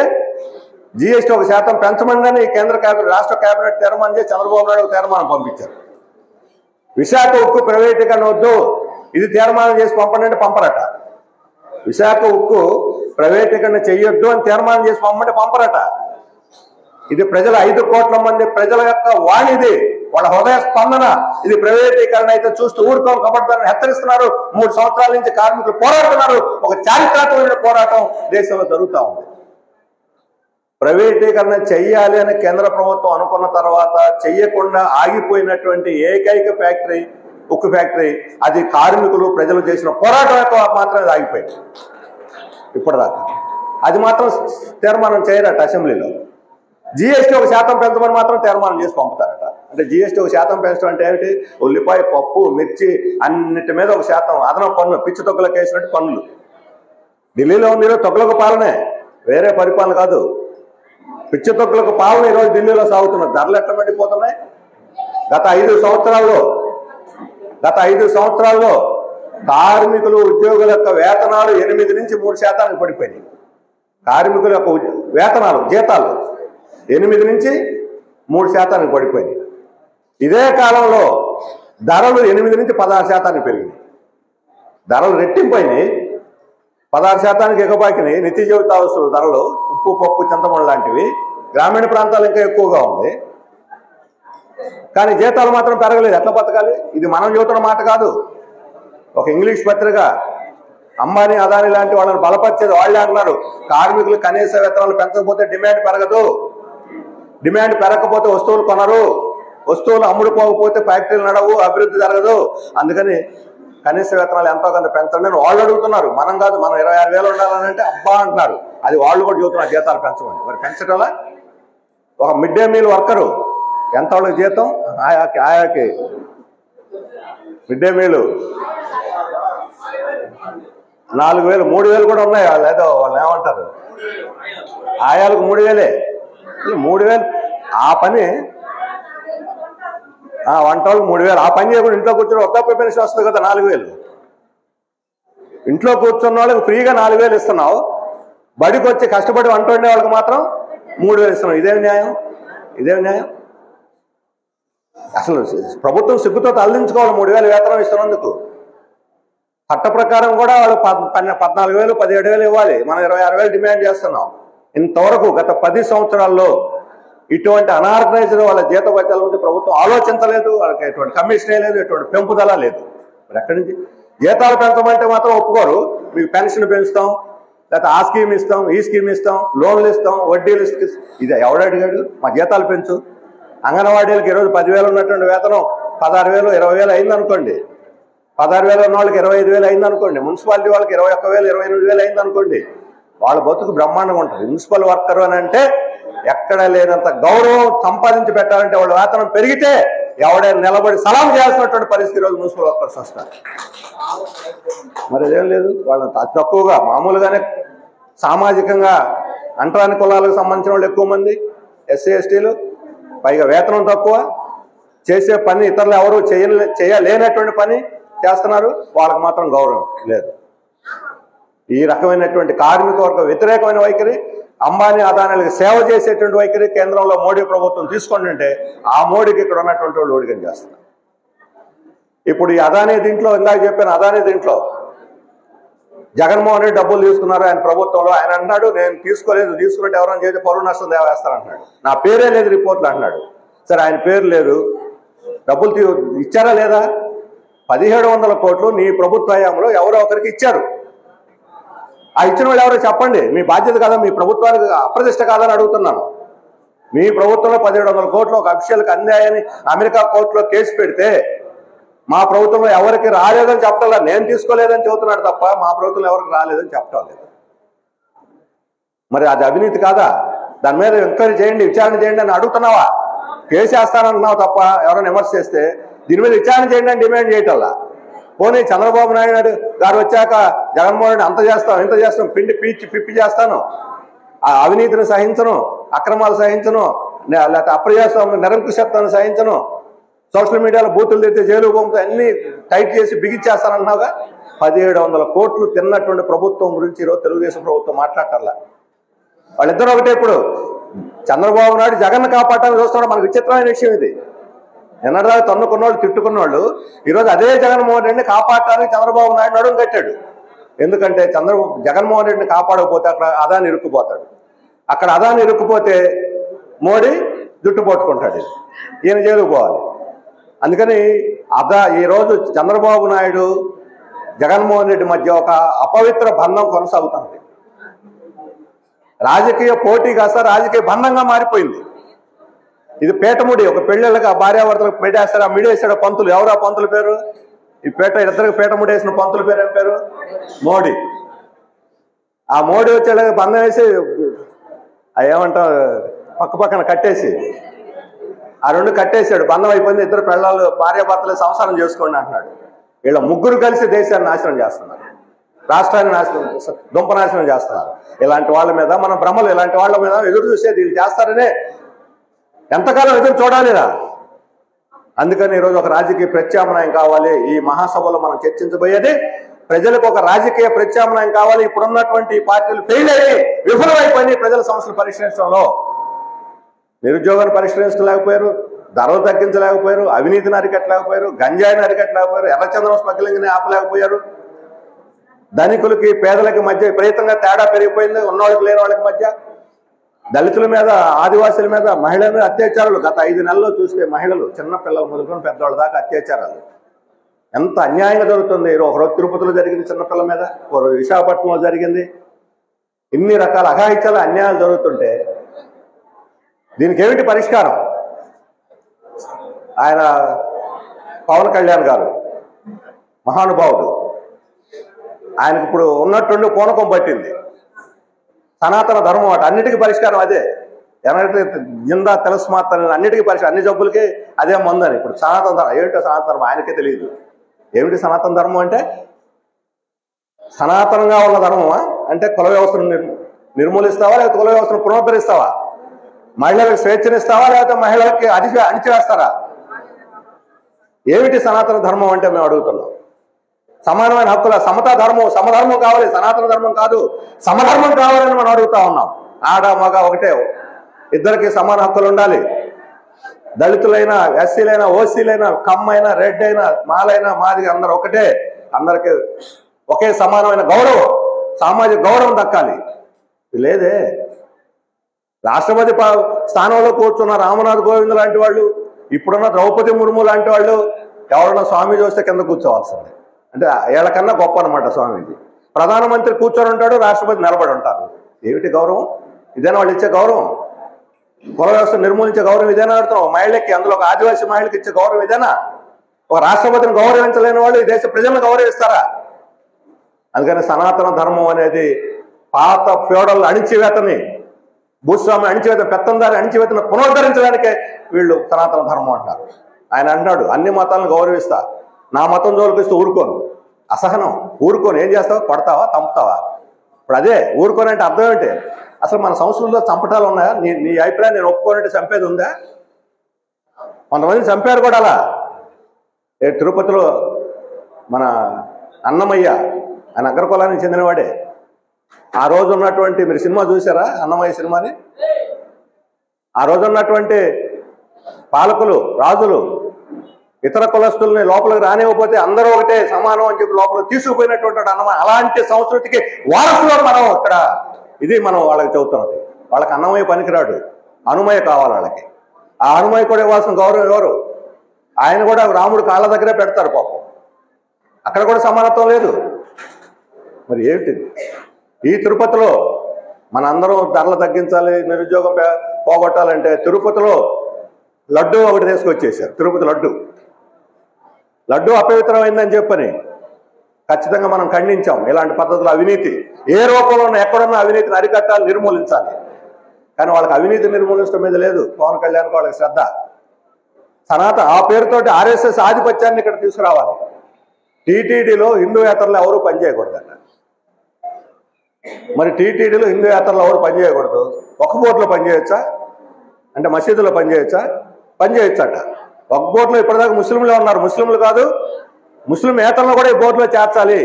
జీఎస్టీ 1% పెంచమని కేంద్ర కేబినెట్, రాష్ట్ర కేబినెట్ తీర్మానం చేసి చంద్రబాబు నాయుడు తీర్మానం పంపించారు. విశాఖ ఉక్కు ప్రైవేటీకరణ వద్దు, ఇది తీర్మానం చేసి పంపండి అంటే పంపరట. విశాఖ ఉక్కు ప్రైవేటీకరణ చెయ్యొద్దు అని తీర్మానం చేసి పంపండి పంపరట. ఇది ప్రజల 5 కోట్ల మంది ప్రజల యొక్క వాణిది, వాళ్ళ హృదయ స్పందన. ఇది ప్రైవేటీకరణ అయితే చూస్తూ ఊరుకోం కబడ్దారని హెచ్చరిస్తున్నారు. 3 సంవత్సరాల నుంచి కార్మికులు పోరాడుతున్నారు. ఒక చారిత్రాత్మకమైన పోరాటం దేశంలో జరుగుతూ ఉంది. ప్రైవేటీకరణ చెయ్యాలి అని కేంద్ర ప్రభుత్వం అనుకున్న తర్వాత చెయ్యకుండా ఆగిపోయినటువంటి ఏకైక ఫ్యాక్టరీ ఉక్కు ఫ్యాక్టరీ, అది కార్మికులు ప్రజలు చేసిన పోరాటం మాత్రమే ఆగిపోయింది ఇప్పటిదాకా. అది మాత్రం తీర్మానం చేయరట అసెంబ్లీలో. జీఎస్టీ 1% పెంచమని మాత్రం తీర్మానం చేసి పంపుతారట. అంటే జీఎస్టీ 1% పెంచడం అంటే ఏమిటి? ఉల్లిపాయ, పప్పు, మిర్చి అన్నిటి మీద 1% అదనపు పన్ను, పిచ్చి తొక్కలకు వేసినట్టు పన్నులు. ఢిల్లీలో ఉంది తొక్కలకు పాలనే, వేరే పరిపాలన కాదు. పిచ్చి తొక్కలకు పాలన ఈరోజు ఢిల్లీలో సాగుతున్నారు. ధరలు ఎట్లా మండిపోతున్నాయి? గత 5 సంవత్సరాల్లో కార్మికులు, ఉద్యోగుల యొక్క వేతనాలు 8 నుంచి 3% పడిపోయినాయి. కార్మికుల యొక్క వేతనాలు, జీతాలు 8 నుంచి 3% పడిపోయినాయి. ఇదే కాలంలో ధరలు 8 నుంచి 16% పెరిగినాయి. ధరలు రెట్టింపోయినాయి, 16% ఎగబాకినాయి. నిత్య జీవితావసర ధరలు, ఉప్పు, పప్పు, చింతపండు లాంటివి గ్రామీణ ప్రాంతాలు ఇంకా ఎక్కువగా ఉంది. కానీ జీతాలు మాత్రం పెరగలేదు. ఎట్లా బతకాలి? ఇది మనం చెబుతున్న మాట కాదు. ఒక ఇంగ్లీష్ పత్రిక అంబానీ, అదానీ లాంటి వాళ్ళని బలపరిచేది వాళ్ళే అన్నారు. కార్మికులు కనీస వేతనాలు పెంచకపోతే డిమాండ్ పెరగదు, డిమాండ్ పెరగకపోతే వస్తువులు కొనరు, వస్తువులు అమ్ముడుపోకపోతే ఫ్యాక్టరీలు నడవు, అభివృద్ధి జరగదు. అందుకని కనీస వేతనాలు ఎంతో కొంత పెంచండి అని వాళ్ళు అడుగుతున్నారు. మనం కాదు, మనం 26,000 ఉండాలని అంటే అబ్బా అంటున్నారు. అది వాళ్ళు కూడా చెబుతున్నారు జీతాలు పెంచమని. మరి పెంచటంలా? ఒక మిడ్ డే మీల్ వర్కరు ఎంత వాళ్ళకి జీతం? ఆయాకి మిడ్ డే మీలు 4,000, 3,000 కూడా ఉన్నాయి. లేదో వాళ్ళు ఏమంటారు, ఆయాలకు 3,000. 3,000 ఆ పని, వంట వాళ్ళకి 3,000. ఆ పని చేయకుండా ఇంట్లో కూర్చొని వృద్ధాప్య పెన్షన్ వస్తుంది కదా 4,000. ఇంట్లో కూర్చున్న వాళ్ళకి ఫ్రీగా 4,000 ఇస్తున్నావు. బడికి వచ్చి కష్టపడి వంట వండే వాళ్ళకి మాత్రం 3000 ఇస్తున్నాం. ఇదేం న్యాయం? ఇదేం న్యాయం? అసలు ప్రభుత్వం సిగ్గుతో తరలించుకోవాలి 3000 వేతనం ఇస్తున్నందుకు. చట్ట ప్రకారం కూడా వాళ్ళు 14,000 17,000 ఇవ్వాలి. మనం 26,000 డిమాండ్ చేస్తున్నాం. ఇంతవరకు గత 10 సంవత్సరాల్లో ఇటువంటి అనార్గనైజ్డ్ వాళ్ళ జీతభత్యాల గురించి ప్రభుత్వం ఆలోచించలేదు. వాళ్ళకి ఎటువంటి కమిషనే లేదు, ఎటువంటి పెంపుదల లేదు. మరి ఎక్కడి నుంచి జీతాలు పెంచమంటే మాత్రం ఒప్పుకోరు. మీకు పెన్షన్ పెంచుతాం, లేకపోతే ఆ స్కీమ్ ఇస్తాం, ఈ స్కీమ్ ఇస్తాం, లోన్లు ఇస్తాం, వడ్డీలు ఇస్తాం. ఇది ఎవడు అడిగాడు? మా జీతాలు పెంచు. అంగన్వాడీలకు ఈరోజు 10,000 ఉన్నటువంటి వేతనం 16,000 20,000 అయిందనుకోండి. 16,000 ఉన్న వాళ్ళకి 25,000 అయిందనుకోండి. మున్సిపాలిటీ వాళ్ళకి 21,000 28,000 అయిందనుకోండి. వాళ్ళ బతుకు బ్రహ్మాండంగా ఉంటుంది. మున్సిపల్ వర్కర్ అని అంటే ఎక్కడ లేనంత గౌరవం సంపాదించి పెట్టాలంటే వాళ్ళ వేతనం పెరిగితే ఎవడైనా నిలబడి సలాం చేయాల్సినటువంటి పరిస్థితి రోజు మున్సిపల్ వర్కర్స్ వస్తారు. మరి అదేం లేదు. వాళ్ళని తక్కువగా మామూలుగానే సామాజికంగా అంటరాని కులాలకు సంబంధించిన వాళ్ళు ఎక్కువ మంది, ఎస్సీ ఎస్టీలు, పైగా వేతనం తక్కువ, చేసే పని ఇతరులు ఎవరు చేయలేనటువంటి పని చేస్తున్నారు. వాళ్ళకి మాత్రం గౌరవం లేదు. ఈ రకమైనటువంటి కార్మిక వర్గ వ్యతిరేకమైన వైఖరి, అంబానీ అదానాలకు సేవ చేసేటువంటి వైఖరి కేంద్రంలో మోడీ ప్రభుత్వం తీసుకుంటుంటే ఆ మోడీకి ఇక్కడ ఉన్నటువంటి వాళ్ళు ఓడికం చేస్తున్నారు. ఇప్పుడు ఈ అదానీ దీంట్లో ఇందాక చెప్పాను, అదానీ దీంట్లో జగన్మోహన్ రెడ్డి డబ్బులు తీసుకున్నారు ఆయన ప్రభుత్వంలో. ఆయన అన్నాడు నేను తీసుకోలేదు, తీసుకుంటే ఎవరైనా చేసి పరువు నష్టం వేస్తారంటున్నాడు. నా పేరే లేదు రిపోర్ట్లు అంటున్నాడు. సరే ఆయన పేరు లేదు, డబ్బులు ఇచ్చారా లేదా? 1,700 కోట్లు నీ ప్రభుత్వ హయాంలో ఎవరో ఒకరికి ఇచ్చారు. ఆ ఇచ్చిన వాళ్ళు ఎవరో చెప్పండి. మీ బాధ్యత కాదా? మీ ప్రభుత్వానికి అప్రతిష్ట కాదని అడుగుతున్నాను. మీ ప్రభుత్వంలో 1,700 కోట్లు ఒక అఫీషియల్కి అందాయని అమెరికా కోర్టులో కేసు పెడితే మా ప్రభుత్వంలో ఎవరికి రాలేదని చెప్పడం లేదు. నేను తీసుకోలేదని చెబుతున్నాడు తప్ప మా ప్రభుత్వంలో ఎవరికి రాలేదని చెప్పడం లేదు. మరి అది అవినీతి కాదా? దాని మీద ఎంక్వైరీ చేయండి, విచారణ చేయండి అని అడుగుతున్నావా? కేసు వేస్తానంటున్నావు తప్ప ఎవరైనా విమర్శ చేస్తే దీని మీద విచారణ చేయండి అని డిమాండ్ చేయటల్లా. పోనీ చంద్రబాబు నాయుడు గారు వచ్చాక జగన్మోహన్ రెడ్డి అంత చేస్తాం ఇంత చేస్తాం పిప్పి చేస్తాను, ఆ అవినీతిని సహించను, అక్రమాలు సహించను, లేకపోతే అప్రజాస్వామ్య నిరంకుశత్వాన్ని సహించను, సోషల్ మీడియాలో బూతులు తెస్తే జైలు పంపుతా అన్ని టైట్ చేసి బిగించేస్తానంటున్నావుగా. 1,700 కోట్లు తిన్నటువంటి ప్రభుత్వం గురించి ఈరోజు తెలుగుదేశం ప్రభుత్వం మాట్లాడటల్లా. వాళ్ళిద్దరూ ఒకటే. ఇప్పుడు చంద్రబాబు నాయుడు జగన్ కాపాడటానికి చూస్తున్నాడు. మనకు విచిత్రమైన విషయం ఇది. ఎన్నడదాకా తన్నుకున్న వాళ్ళు తిట్టుకున్న వాళ్ళు ఈరోజు అదే జగన్మోహన్ రెడ్డిని కాపాడటానికి చంద్రబాబు నాయుడు నడుం కట్టాడు. ఎందుకంటే జగన్మోహన్ రెడ్డిని కాపాడకపోతే అక్కడ అదాని ఇరుక్కుపోతాడు. అక్కడ అదాని ఇరుక్కుపోతే మోడీ జుట్టు పట్టుకుంటాడు, ఈయన జైలుకు పోవాలి. అందుకని ఈరోజు చంద్రబాబు నాయుడు జగన్మోహన్ రెడ్డి మధ్య ఒక అపవిత్ర బంధం కొనసాగుతుంది. రాజకీయ పోటీ కాస్త రాజకీయ బంధంగా మారిపోయింది. ఇది పేటముడి. ఒక పెళ్ళిళ్ళకి ఆ భార్యాభర్తలకు పెట్టేస్తాడు, ఆ మిడేసాడు పంతులు. ఎవరు ఆ పంతుల పేరు? ఈ ఇద్దరికి పేటముడి వేసిన పంతుల పేరు ఏం పేరు? మోడీ. ఆ మోడీ వచ్చేలాగా బంధం వేసి ఏమంటాం పక్కన కట్టేసి ఆ రెండు కట్టేసాడు. బంధం అయిపోయింది. ఇద్దరు పిల్లలు భార్యాభర్తలు సంసారం చేసుకోండి అంటున్నాడు. వీళ్ళ ముగ్గురు కలిసి దేశాన్ని నాశనం చేస్తున్నారు, రాష్ట్రాన్ని దుంపనాశనం చేస్తున్నారు. ఇలాంటి వాళ్ళ మీద మన భ్రమలు, ఇలాంటి వాళ్ళ మీద ఎదురు చూసేది వీళ్ళు చేస్తారనే ఎంతకాలం ఎదురు చూడాలిరా. అందుకని ఈరోజు ఒక రాజకీయ ప్రత్యామ్నాయం కావాలి. ఈ మహాసభలో మనం చర్చించబోయేది ప్రజలకు ఒక రాజకీయ ప్రత్యామ్నాయం కావాలి. ఇప్పుడున్నటువంటి పార్టీలు ఫెయిల్ అయ్యి విఫలమైపోయి ప్రజల సమస్యలు పరిష్కరించడంలో నిరుద్యోగాన్ని పరిష్కరించలేకపోయారు, ధరలు తగ్గించలేకపోయారు, అవినీతిని అరికట్టలేకపోయారు, గంజాయిని అరికట్టలేకపోయారు, ఎర్రచందనం స్మగ్లింగ్ని ఆపలేకపోయారు. ధనికులకి పేదలకి మధ్య విపరీతంగా తేడా పెరిగిపోయింది. ఉన్నవాళ్ళకి లేని వాళ్ళకి మధ్య, దళితుల మీద ఆదివాసుల మీద మహిళల మీద అత్యాచారాలు గత 5 నెలల్లో చూస్తే మహిళలు చిన్న పిల్లలు మొదలుకొని పెద్దవాళ్ళ దాకా అత్యాచారాలు ఎంత అన్యాయంగా జరుగుతుంది. ఒకరోజు తిరుపతిలో జరిగింది చిన్నపిల్లల మీద, ఒకరోజు విశాఖపట్నంలో జరిగింది. ఇన్ని రకాల అఘాయిత్యాలు అన్యాయాలు జరుగుతుంటే దీనికి ఏమిటి పరిష్కారం? ఆయన పవన్ కళ్యాణ్ గారు మహానుభావుడు, ఆయనకు ఇప్పుడు ఉన్నట్టుండి పూనకం పట్టింది. సనాతన ధర్మం అట అన్నిటికీ పరిష్కారం అదే. ఎవరైతే నిందా తిరస్మాత్ అని అన్నిటికీ పరిష్కారం, అన్ని జబ్బులకి అదే మందు అని. ఇప్పుడు సనాతన ధర్మం ఏమిటో సనాతన ధర్మం ఆయనకే తెలియదు. ఏమిటి సనాతన ధర్మం అంటే? సనాతనంగా ఉన్న ధర్మమా అంటే కుల వ్యవస్థను నిర్మూలిస్తావా, లేకపోతే కుల వ్యవస్థను పునరుద్ధరిస్తావా? మహిళలకు స్వేచ్ఛనిస్తావా, లేకపోతే మహిళలకి అణిచివేస్తారా? ఏమిటి సనాతన ధర్మం అంటే మేము అడుగుతున్నాం. సమానమైన హక్కుల సమతా ధర్మం, సమధర్మం కావాలి, సనాతన ధర్మం కాదు, సమధర్మం కావాలని మనం అడుగుతా ఉన్నాం. ఆడ మగ ఒకటే, ఇద్దరికి సమాన హక్కులు ఉండాలి. దళితులైనా, ఎస్సీలైనా, ఓసీలైనా, కమ్మైనా, రెడ్ అయినా, మాలైనా, మాది అందరూ ఒకటే. అందరికి ఒకే సమానమైన గౌరవం, సామాజిక గౌరవం దక్కాలి. లేదే. రాష్ట్రపతి స్థానంలో కూర్చున్న రామనాథ్ కోవింద్ లాంటి వాళ్ళు, ఇప్పుడున్న ద్రౌపది ముర్ము లాంటి వాళ్ళు ఎవరన్నా స్వామీజీ వస్తే కింద కూర్చోవాల్సిందే. అంటే వీళ్ళకన్నా గొప్ప అనమాట స్వామీజీ. ప్రధానమంత్రి కూర్చొని ఉంటాడు, రాష్ట్రపతి నిలబడి ఉంటారు. ఏమిటి గౌరవం? ఇదేనా వాళ్ళు ఇచ్చే గౌరవం? కుల వ్యవస్థ నిర్మూలించే గౌరవం ఇదేనా అర్థం? మహిళకి, అందులో ఒక ఆదివాసీ మహిళకి ఇచ్చే గౌరవం ఇదేనా? ఒక రాష్ట్రపతిని గౌరవించలేని వాళ్ళు ఈ దేశ ప్రజలను గౌరవిస్తారా? అందుకని సనాతన ధర్మం అనేది పాత ఫ్యూడల్ అణిచివేతని, భూస్వామి అణిచివేత, పెత్తందారి అణిచివేతను పునరుద్ధరించడానికే వీళ్ళు సనాతన ధర్మం అంటారు. ఆయన అన్నాడు, అన్ని మతాలను గౌరవిస్తా, నా మతం జోలికిస్తూ ఊరుకోను. అసహనం, ఊరుకోను. ఏం చేస్తావు? కొడతావా, చంపుతావా? ఇప్పుడు అదే ఊరుకోని అంటే అర్థం ఏంటి? అసలు మన సంస్కృతిలో చంపటాలు ఉన్నాయా? నీ అభిప్రాయం నేను ఒప్పుకోనంటే చంపేది ఉందా? కొంతమంది చంపారు కూడా అలా. తిరుపతిలో మన అన్నమయ్య, ఆయన అగ్రకులానికి చెందినవాడే. ఆ రోజు ఉన్నటువంటి, మీరు సినిమా చూసారా అన్నమయ్య సినిమాని? ఆ రోజు ఉన్నటువంటి పాలకులు, రాజులు ఇతర కులస్తుల్ని లోపలికి రానివ్వకపోతే అందరూ ఒకటే సమానం అని చెప్పి లోపలికి తీసుకుపోయినటువంటి అన్నమయ్య. అలాంటి సంస్కృతికి వారసులో మనం ఇక్కడ, ఇది మనం వాళ్ళకి చెబుతున్నది. వాళ్ళకి అన్నమయ్య పనికిరాడు, హనుమయ్య కావాలి వాళ్ళకి. ఆ హనుమయ్య కూడా ఇవ్వాల్సిన గౌరవం ఎవరు? ఆయన కూడా రాముడు కాళ్ళ దగ్గరే పెడతారు పాపం. అక్కడ కూడా సమానత్వం లేదు. మరి ఏమిటి? ఈ తిరుపతిలో మన అందరం ధరలు తగ్గించాలి, నిరుద్యోగం పోగొట్టాలంటే తిరుపతిలో లడ్డు ఒకటి తీసుకొచ్చేసారు. తిరుపతి లడ్డు అపవిత్రమైందని చెప్పని ఖచ్చితంగా మనం ఖండించాం. ఇలాంటి పద్ధతులు, అవినీతి ఏ రూపంలో ఎక్కడున్నా అవినీతిని అరికట్టాలి, నిర్మూలించాలి. కానీ వాళ్ళకి అవినీతి నిర్మూలించడం మీద లేదు పవన్ కళ్యాణ్ వాళ్ళకి శ్రద్ధ. ఆ పేరుతోటి ఆర్ఎస్ఎస్ ఆధిపత్యాన్ని ఇక్కడ తీసుకురావాలి. టీటీడీలో హిందూయేతరులు ఎవరు పనిచేయకూడదట. మరి టీటీడీలో హిందూయేతరులు ఎవరు పనిచేయకూడదు? ఒక బోర్డులో పనిచేయొచ్చా? అంటే మసీదులో పనిచేయొచ్చా? పనిచేయొచ్చట. ఒక బోర్డులో ఇప్పటిదాకా ముస్లింలే ఉన్నారు. ముస్లింలు కాదు, ముస్లిం ఏతరులను కూడా ఈ బోర్డులో చేర్చాలి.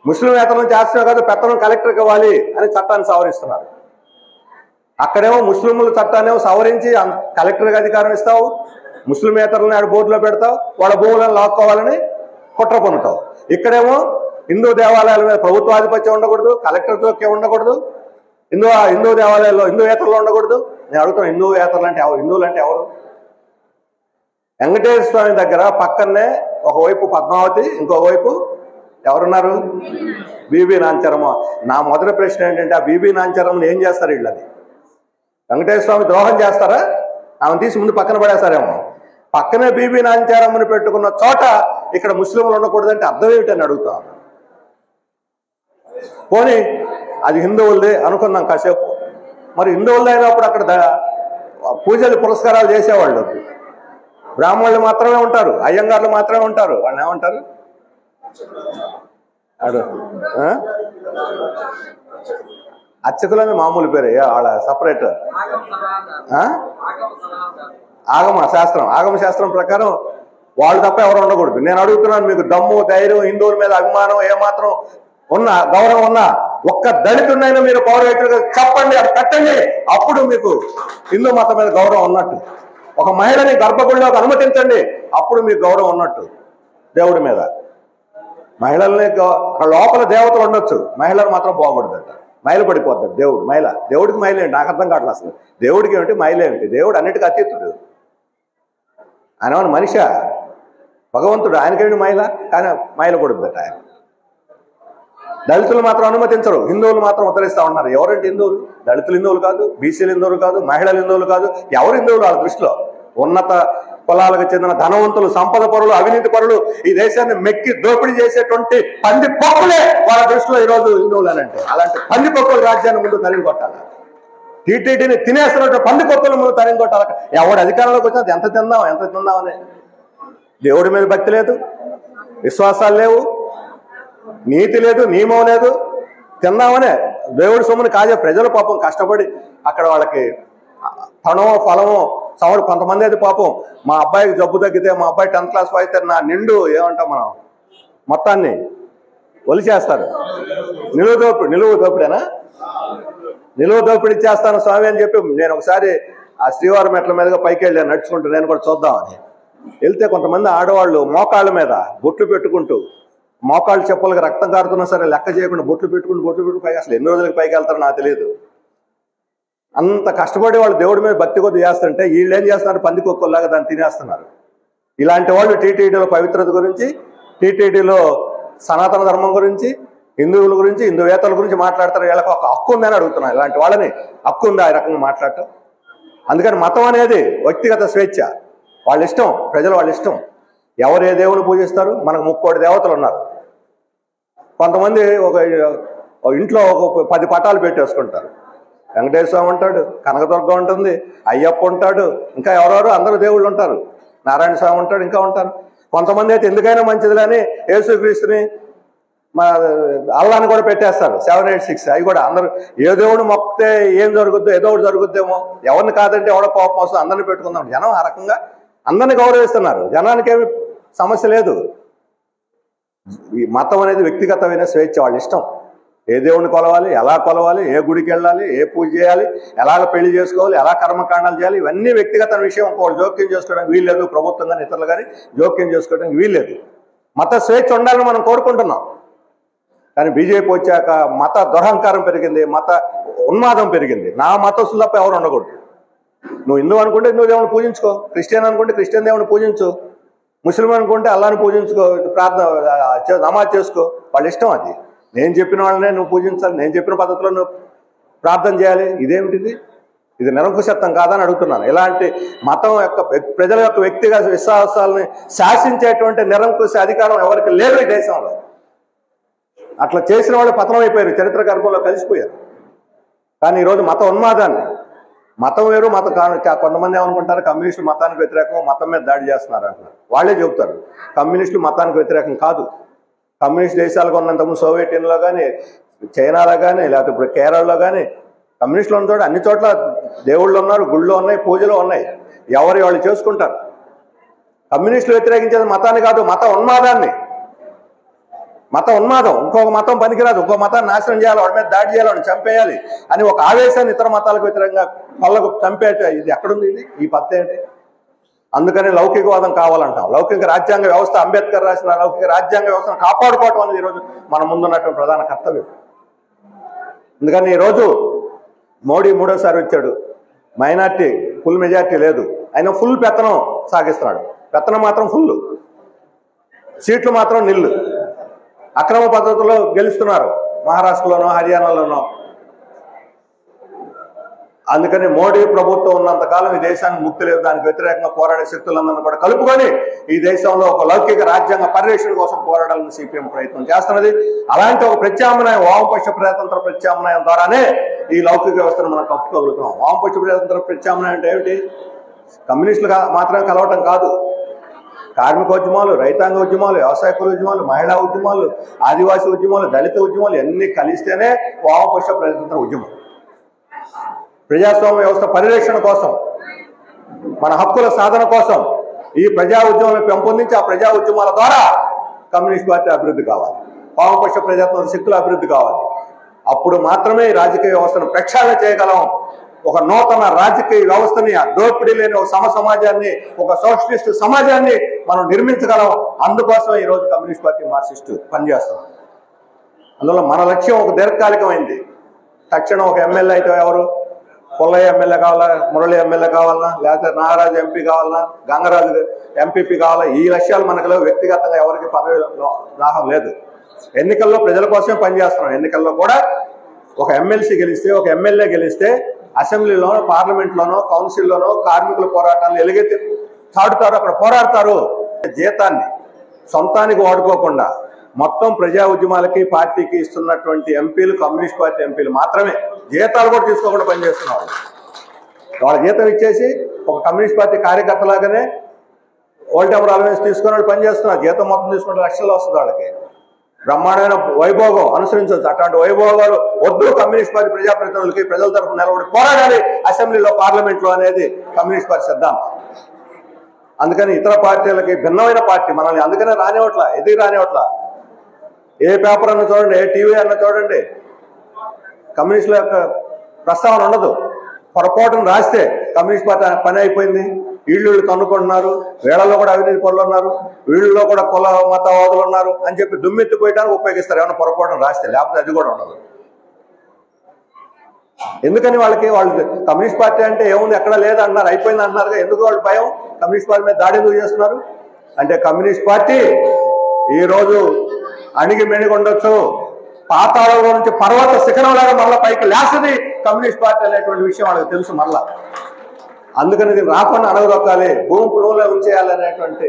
ముస్లిం ఏతరులను చేర్చడం కాదు, పెత్తనం కలెక్టర్కి ఇవ్వాలి అని చట్టాన్ని సవరిస్తున్నారు. అక్కడేమో ముస్లింల చట్టాన్ని సవరించి కలెక్టర్కి అధికారం ఇస్తావు, ముస్లిమేతరులను ఆడ బోర్డులో పెడతావు, వాళ్ళ భూములను లాక్కోవాలని కుట్ర పన్నుతావు. ఇక్కడేమో హిందూ దేవాలయాల మీద ప్రభుత్వ ఆధిపత్యం ఉండకూడదు, కలెక్టర్ జోక్యం ఉండకూడదు, హిందూ దేవాలయాల్లో హిందూయేతరులు ఉండకూడదు. నేను అడుగుతున్నా, హిందూయేతరులు అంటే ఎవరు? హిందువులు అంటే ఎవరు? వెంకటేశ్వర స్వామి దగ్గర పక్కనే ఒకవైపు పద్మావతి, ఇంకోవైపు ఎవరున్నారు? బీబీ నాంచరమ్మ. నా మొదటి ప్రశ్న ఏంటంటే, ఆ బీబీ నాంచరమ్మని ఏం చేస్తారు వీళ్ళని? వెంకటేశ్వర స్వామి ద్రోహం చేస్తారా? ఆమెను తీసి ముందు పక్కన పడేస్తారేమో. పక్కనే బీబీ నాంచారమ్మని పెట్టుకున్న చోట ఇక్కడ ముస్లింలు ఉండకూడదంటే అర్థం ఏమిటని అడుగుతా. పోనీ అది హిందువులదే అనుకుందాం కాసేపు. మరి హిందువులదే అయినప్పుడు అక్కడ పూజలు పురస్కారాలు చేసేవాళ్ళు బ్రాహ్మణులు మాత్రమే ఉంటారు, అయ్యంగార్లు మాత్రమే ఉంటారు. వాళ్ళని ఏమంటారు? అర్చకులని మామూలు పేరు, వాళ్ళ సపరేట్ ఆగమ శాస్త్రం ప్రకారం వాళ్ళు తప్ప ఎవరు ఉండకూడదు. నేను అడుగుతున్నాను, మీకు దమ్ము, ధైర్యం, హిందువుల మీద అభిమానం ఏమాత్రం ఉన్నా, గౌరవం ఉన్నా, ఒక్క దళితున్నైనా మీరు పౌరవేతులుగా చెప్పండి, అది పెట్టండి. అప్పుడు మీకు హిందూ మతం మీద గౌరవం ఉన్నట్టు. ఒక మహిళని గర్భగుడిలోకి అనుమతించండి, అప్పుడు మీకు గౌరవం ఉన్నట్టు దేవుడి మీద. మహిళల్ని లోపల దేవతలు ఉండొచ్చు, మహిళలు మాత్రం పోకూడదట. మైలు పడిపోతాడు దేవుడు. దేవుడికి మైలు ఏంటి? నాకు అర్థం కావట్లేదు అసలు. దేవుడికి ఏమిటి, మైలు ఏమిటి? దేవుడు అన్నిటికీ అతీతుడు. ఆయన మనిషి, భగవంతుడు, ఆయనకేమిటి మైల? కానీ మైలు పడుద్దట ఆయన. దళితులు మాత్రం అనుమతించరు, హిందువులు మాత్రం ఉత్తరిస్తూ ఉన్నారు. ఎవరంటే హిందువులు? దళితులు హిందువులు కాదు, బీసీలు హిందువులు కాదు, మహిళలు హిందువులు కాదు. ఎవరు హిందువులు? వాళ్ళ దృష్టిలో ఉన్నత కులాలకు చెందిన ధనవంతులు, సంపద పరులు, అవినీతి పరులు, ఈ దేశాన్ని మెక్కి దోపిడీ చేసేటువంటి పంది పప్పులే వాళ్ళ దృష్టిలో ఈరోజు హిందువులు అని అంటే. అలాంటి పంది పప్పుల రాజ్యాన్ని ముందు తరిమి కొట్టాలి. టీటీడీని తినేస్తున్నట్టు పంది పప్పుల ముందు తరిమి కొట్టాలి. ఎవడు అధికారంలోకి వచ్చినా ఎంత తిందామని. దేవుడి మీద భక్తి లేదు, విశ్వాసాలు లేవు, నీతి లేదు, నియమం లేదు, తిందామనే దేవుడి సొమ్ముని కాజే ప్రజలు పాపం కష్టపడి అక్కడ వాళ్ళకి ఫలమో సవడు. కొంతమంది అయితే పాపం, మా అబ్బాయికి జబ్బు తగ్గితే, మా అబ్బాయి 10th క్లాస్ అయితే నా నిండు ఏమంటాం మనం మొత్తాన్ని ఒలిచేస్తారు. నిలువు దోపిడేనా? నిలువ దోపిడీ చేస్తాను స్వామి అని చెప్పి నేను ఒకసారి ఆ శ్రీవారం మెట్ల మీదుగా పైకి వెళ్ళాను నడుచుకుంటూ, నేను కూడా చూద్దామని వెళ్తే కొంతమంది ఆడవాళ్ళు మోకాళ్ళ మీద బొట్లు పెట్టుకుంటూ, మోకాళ్ళు చెప్పులకు రక్తం కారుతున్నా సరే లెక్క చేయకుండా బొట్లు పెట్టుకుంటూ పైకి, అసలు ఎన్ని రోజులకి పైకి వెళ్తారో నాకు తెలియదు. అంత కష్టపడి వాళ్ళు దేవుడి మీద భక్తి కొద్ది చేస్తుంటే వీళ్ళు ఏం చేస్తున్నారు, పందికొక్కల్లాగా దాన్ని తినేస్తున్నారు. ఇలాంటి వాళ్ళు టీటీడీలో పవిత్రత గురించి, టీటీడీలో సనాతన ధర్మం గురించి, హిందువుల గురించి, హిందువేత్తల గురించి మాట్లాడతారు. వీళ్ళకి ఒక హక్కు ఉందని అడుగుతున్నారు. ఇలాంటి వాళ్ళని హక్కు ఉందా ఈ రకంగా మాట్లాడటం? అందుకని మతం అనేది వ్యక్తిగత స్వేచ్ఛ, వాళ్ళ ఇష్టం, ప్రజలు వాళ్ళ ఇష్టం. ఎవరు ఏ దేవుని పూజిస్తారు? మనకు 30 దేవతలు ఉన్నారు. కొంతమంది ఒక ఇంట్లో ఒక 10 పటాలు పెట్టేసుకుంటారు. వెంకటేశ్వర స్వామి ఉంటాడు, కనకదుర్గ ఉంటుంది, అయ్యప్ప ఉంటాడు, ఇంకా ఎవరెవరు అందరూ దేవుళ్ళు ఉంటారు, నారాయణ స్వామి ఉంటాడు, ఇంకా ఉంటారు. కొంతమంది అయితే ఎందుకైనా మంచిదిలని యేసుక్రీస్తుని, మా అల్లాని కూడా పెట్టేస్తారు 786. అవి కూడా అందరూ ఏ దేవుడు మొక్కితే ఏం జరుగుద్దో, ఏదో ఒకటి జరుగుద్దేమో, ఎవరిని కాదంటే ఎవడో కోపం వస్తుంది, అందరిని పెట్టుకుందాం. జనం ఆ రకంగా అందరిని గౌరవిస్తున్నారు, జనానికి ఏమి సమస్య లేదు. ఈ మతం అనేది వ్యక్తిగతమైన స్వేచ్ఛ, వాళ్ళ ఇష్టం. ఏ దేవుడిని కొలవాలి, ఎలా కొలవాలి, ఏ గుడికి వెళ్ళాలి, ఏ పూజ చేయాలి, ఎలాగ పెళ్లి చేసుకోవాలి, ఎలా కర్మకాండాలు చేయాలి, ఇవన్నీ వ్యక్తిగత విషయం. ఒకళ్ళు జోక్యం చేసుకోవడానికి వీల్లేదు, ప్రభుత్వం కానీ ఇతరులు కానీ జోక్యం చేసుకోవడానికి వీల్లేదు. మత స్వేచ్ఛ ఉండాలని మనం కోరుకుంటున్నాం. కానీ బీజేపీ వచ్చాక మత దురహంకారం పెరిగింది, మత ఉన్మాదం పెరిగింది. నా మతస్థులు తప్ప ఎవరు ఉండకూడదు. నువ్వు హిందూ అనుకుంటే హిందూ దేవుని పూజించుకో, క్రిస్టియన్ అనుకుంటే క్రిస్టియన్ దేవుని పూజించు, ముస్లిం అనుకుంటే అల్లాని పూజించుకో, ప్రార్థన నమాజ్ చేసుకో, వాళ్ళ ఇష్టం అది. నేను చెప్పిన వాళ్ళనే నువ్వు పూజించాలి, నేను చెప్పిన పద్ధతిలో నువ్వు ప్రార్థన చేయాలి. ఇదేమిటిది? ఇది నిరంకుశత్వం కాదని అడుగుతున్నాను. ఇలాంటి మతం యొక్క ప్రజల యొక్క వ్యక్తిగత విశ్వాసాలని శాసించేటువంటి నిరంకుశ అధికారం ఎవరికి లేదు ఈ దేశంలో. అట్లా చేసిన వాళ్ళు పతనం అయిపోయారు, చరిత్ర గర్భంలో కలిసిపోయారు. కానీ ఈరోజు మత ఉన్మాదాన్ని, మతం వేరు మతం కొంతమంది ఏమనుకుంటారు, కమ్యూనిస్టులు మతానికి వ్యతిరేకం, మతం మీద దాడి చేస్తున్నారు అంటున్నారు. వాళ్ళే చెబుతారు కమ్యూనిస్టులు మతానికి వ్యతిరేకం కాదు. కమ్యూనిస్ట్ దేశాలకు ఉన్నంతకుముందు సోవియట్ యూనియన్లో కానీ, చైనాలో కానీ, లేకపోతే ఇప్పుడు కేరళలో కానీ కమ్యూనిస్టులు ఉన్న చోట అన్ని చోట్ల దేవుళ్ళు ఉన్నారు, గుళ్ళు ఉన్నాయి, పూజలు ఉన్నాయి. ఎవరు వాళ్ళు చేసుకుంటారు. కమ్యూనిస్టులు వ్యతిరేకించేది మతాన్ని కాదు, మత ఉన్మాదాన్ని. మత ఉన్మాదం, ఇంకొక మతం పనికిరాదు, ఇంకో మతాన్ని నాశనం చేయాలి, వాడి మీద దాడి చేయాలి, వాడిని చంపేయాలి అని ఒక ఆవేశాన్ని ఇతర మతాలకు వ్యతిరేకంగా పళ్ళకు చంపేట ఇది ఎక్కడుంది? ఇది ఈ పద్ధతి ఏంటి? అందుకని లౌకికవాదం కావాలంటాం. లౌకిక రాజ్యాంగ వ్యవస్థ, అంబేద్కర్ రాసిన లౌకిక రాజ్యాంగ వ్యవస్థను కాపాడుకోవటం అనేది ఈరోజు మన ముందున్నటువంటి ప్రధాన కర్తవ్యం. అందుకని ఈరోజు మోడీ 3వ సారి వచ్చాడు, మైనార్టీ ఫుల్ మెజార్టీ లేదు, ఆయన ఫుల్ పెత్తనం సాగిస్తున్నాడు. పెత్తనం మాత్రం ఫుల్, సీట్లు మాత్రం నిల్లు. అక్రమ పద్ధతిలో గెలుస్తున్నారు మహారాష్ట్రలోనో హర్యానాలోనో. అందుకని మోడీ ప్రభుత్వం ఉన్నంతకాలం ఈ దేశానికి ముక్తి లేదు. దానికి వ్యతిరేకంగా పోరాడే శక్తులందరినీ కూడా కలుపుకొని ఈ దేశంలో ఒక లౌకిక రాజ్యాంగ పరిరక్షణ కోసం పోరాడాలని సిపిఎం ప్రయత్నం చేస్తున్నది. అలాంటి ఒక ప్రత్యామ్నాయం, వామపక్ష ప్రజాతంత్ర ప్రత్యామ్నాయం ద్వారానే ఈ లౌకిక వ్యవస్థను మనం కప్పుకోగలుగుతాం. వామపక్ష ప్రజాతంత్ర ప్రత్యామ్నాయం అంటే ఏమిటి? కమ్యూనిస్టులు మాత్రమే కలవటం కాదు, కార్మిక ఉద్యమాలు, రైతాంగ ఉద్యమాలు, వ్యవసాయ కుల ఉద్యమాలు, మహిళా ఉద్యమాలు, ఆదివాసీ ఉద్యమాలు, దళిత ఉద్యమాలు అన్నీ కలిస్తేనే వామపక్ష ప్రజాతంత్ర ఉద్యమం. ప్రజాస్వామ్య వ్యవస్థ పరిరక్షణ కోసం, మన హక్కుల సాధన కోసం ఈ ప్రజా ఉద్యమాలను పెంపొందించి ఆ ప్రజా ఉద్యమాల ద్వారా కమ్యూనిస్ట్ పార్టీ అభివృద్ధి కావాలి, వామపక్ష ప్రజాతంత్ర శక్తుల అభివృద్ధి కావాలి. అప్పుడు మాత్రమే ఈ రాజకీయ వ్యవస్థను ప్రక్షాళన చేయగలం. ఒక నూతన రాజకీయ వ్యవస్థని, దోపిడీ లేని ఒక సమాజాన్ని, ఒక సోషలిస్ట్ సమాజాన్ని మనం నిర్మించగలం. అందుకోసం ఈరోజు కమ్యూనిస్ట్ పార్టీ మార్క్సిస్టు పనిచేస్తున్నాం. అందువల్ల మన లక్ష్యం ఒక దీర్ఘకాలికమైంది. తక్షణం ఒక ఎమ్మెల్యే అయితే ఎవరు, పుల్లయ్య ఎమ్మెల్యే కావాలా, మురళి ఎమ్మెల్యే కావాలన్నా, లేకపోతే నాగరాజు ఎంపీ కావాలన్నా, గంగరాజు ఎంపీపీ కావాలా, ఈ లక్ష్యాలు మనకు లేవు. వ్యక్తిగతంగా ఎవరికి పదవి దాహం లేదు. ఎన్నికల్లో ప్రజల కోసమే పనిచేస్తున్నాం. ఎన్నికల్లో కూడా ఒక ఎమ్మెల్సీ గెలిస్తే, ఒక ఎమ్మెల్యే గెలిస్తే అసెంబ్లీలోనో, పార్లమెంట్లోనో, కౌన్సిల్లోనో కార్మికుల పోరాటాలు ఎలుగెత్తి చాటుతారు, అక్కడ పోరాడతారు. జీతాన్ని సొంతానికి వాడుకోకుండా మొత్తం ప్రజా ఉద్యమాలకి పార్టీకి ఇస్తున్నటువంటి ఎంపీలు కమ్యూనిస్ట్ పార్టీ ఎంపీలు మాత్రమే. జీతాలు కూడా తీసుకోకుండా పనిచేస్తున్నారు. వాళ్ళ జీతం ఇచ్చేసి ఒక కమ్యూనిస్ట్ పార్టీ కార్యకర్తలాగానే ఓల్డ్ టైమర్ అలవెన్స్ తీసుకుని వాళ్ళు పనిచేస్తున్నారు. జీతం మొత్తం తీసుకుంటే లక్షల్లో వస్తుంది వాళ్ళకి. బ్రహ్మాండమైన వైభోగం అనుసరించవచ్చు. అట్లాంటి వైభోగాలు వద్దు కమ్యూనిస్ట్ పార్టీ ప్రజాప్రతినిధులకి. ప్రజల తరఫున నిలబడి పోరాడాలి అసెంబ్లీలో, పార్లమెంట్లో అనేది కమ్యూనిస్ట్ పార్టీ సిద్ధాంతం. అందుకని ఇతర పార్టీలకి భిన్నమైన పార్టీ మనల్ని అందుకనే రానివట్ల, ఎదిగి రానివట్ల. ఏ పేపర్ అన్న చూడండి, ఏ టీవీ అన్న చూడండి, కమ్యూనిస్టుల యొక్క ప్రస్తావన ఉండదు. పొరపాటును రాస్తే కమ్యూనిస్ట్ పార్టీ పని అయిపోయింది, వీళ్ళు తన్నుకుంటున్నారు, వీళ్ళలో కూడా అవినీతి పనులు ఉన్నారు, వీళ్ళలో కూడా కుల మతవాదులు ఉన్నారు అని చెప్పి దుమ్మెత్తిపోయడానికి ఉపయోగిస్తారు ఏమన్నా పొరపాటును రాస్తే, లేకపోతే అది కూడా ఉండదు. ఎందుకని వాళ్ళు కమ్యూనిస్ట్ పార్టీ అంటే ఏముంది ఎక్కడ లేదన్నారు, అయిపోయింది అంటున్నారు, ఎందుకు వాళ్ళు భయం? కమ్యూనిస్ట్ పార్టీ మీద దాడి ఎందుకు చేస్తున్నారు అంటే కమ్యూనిస్ట్ పార్టీ ఈరోజు అణిగి మెణిగి ఉండొచ్చు, పాతాళంలో నుంచి పర్వత శిఖరంలాగా మళ్ళీ పైకి లేస్తుంది కమ్యూనిస్ట్ పార్టీ అనేటువంటి విషయం వాళ్ళకి తెలుసు మళ్ళా. అందుకని దీన్ని రాకుండా అణగదొక్కాలి, భూమి పులుగులో ఉంచేయాలి అనేటువంటి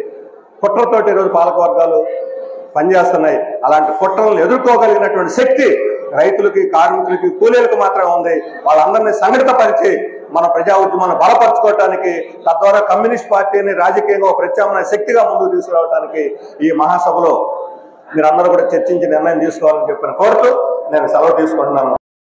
కుట్రతోటి ఈరోజు పాలకవర్గాలు పనిచేస్తున్నాయి. అలాంటి కుట్రలను ఎదుర్కోగలిగినటువంటి శక్తి రైతులకి, కార్మికులకి, కూలీలకు మాత్రమే ఉంది. వాళ్ళందరినీ సంఘటితపరిచి మన ప్రజా ఉద్యమాన్ని బలపరచుకోవటానికి, తద్వారా కమ్యూనిస్ట్ పార్టీని రాజకీయంగా ఒక ప్రత్యామ్నాయ శక్తిగా ముందుకు తీసుకురావడానికి ఈ మహాసభలో మీరందరూ కూడా చర్చించి నిర్ణయం తీసుకోవాలని చెప్పిన కోరుతూ నేను సెలవు తీసుకుంటున్నాను.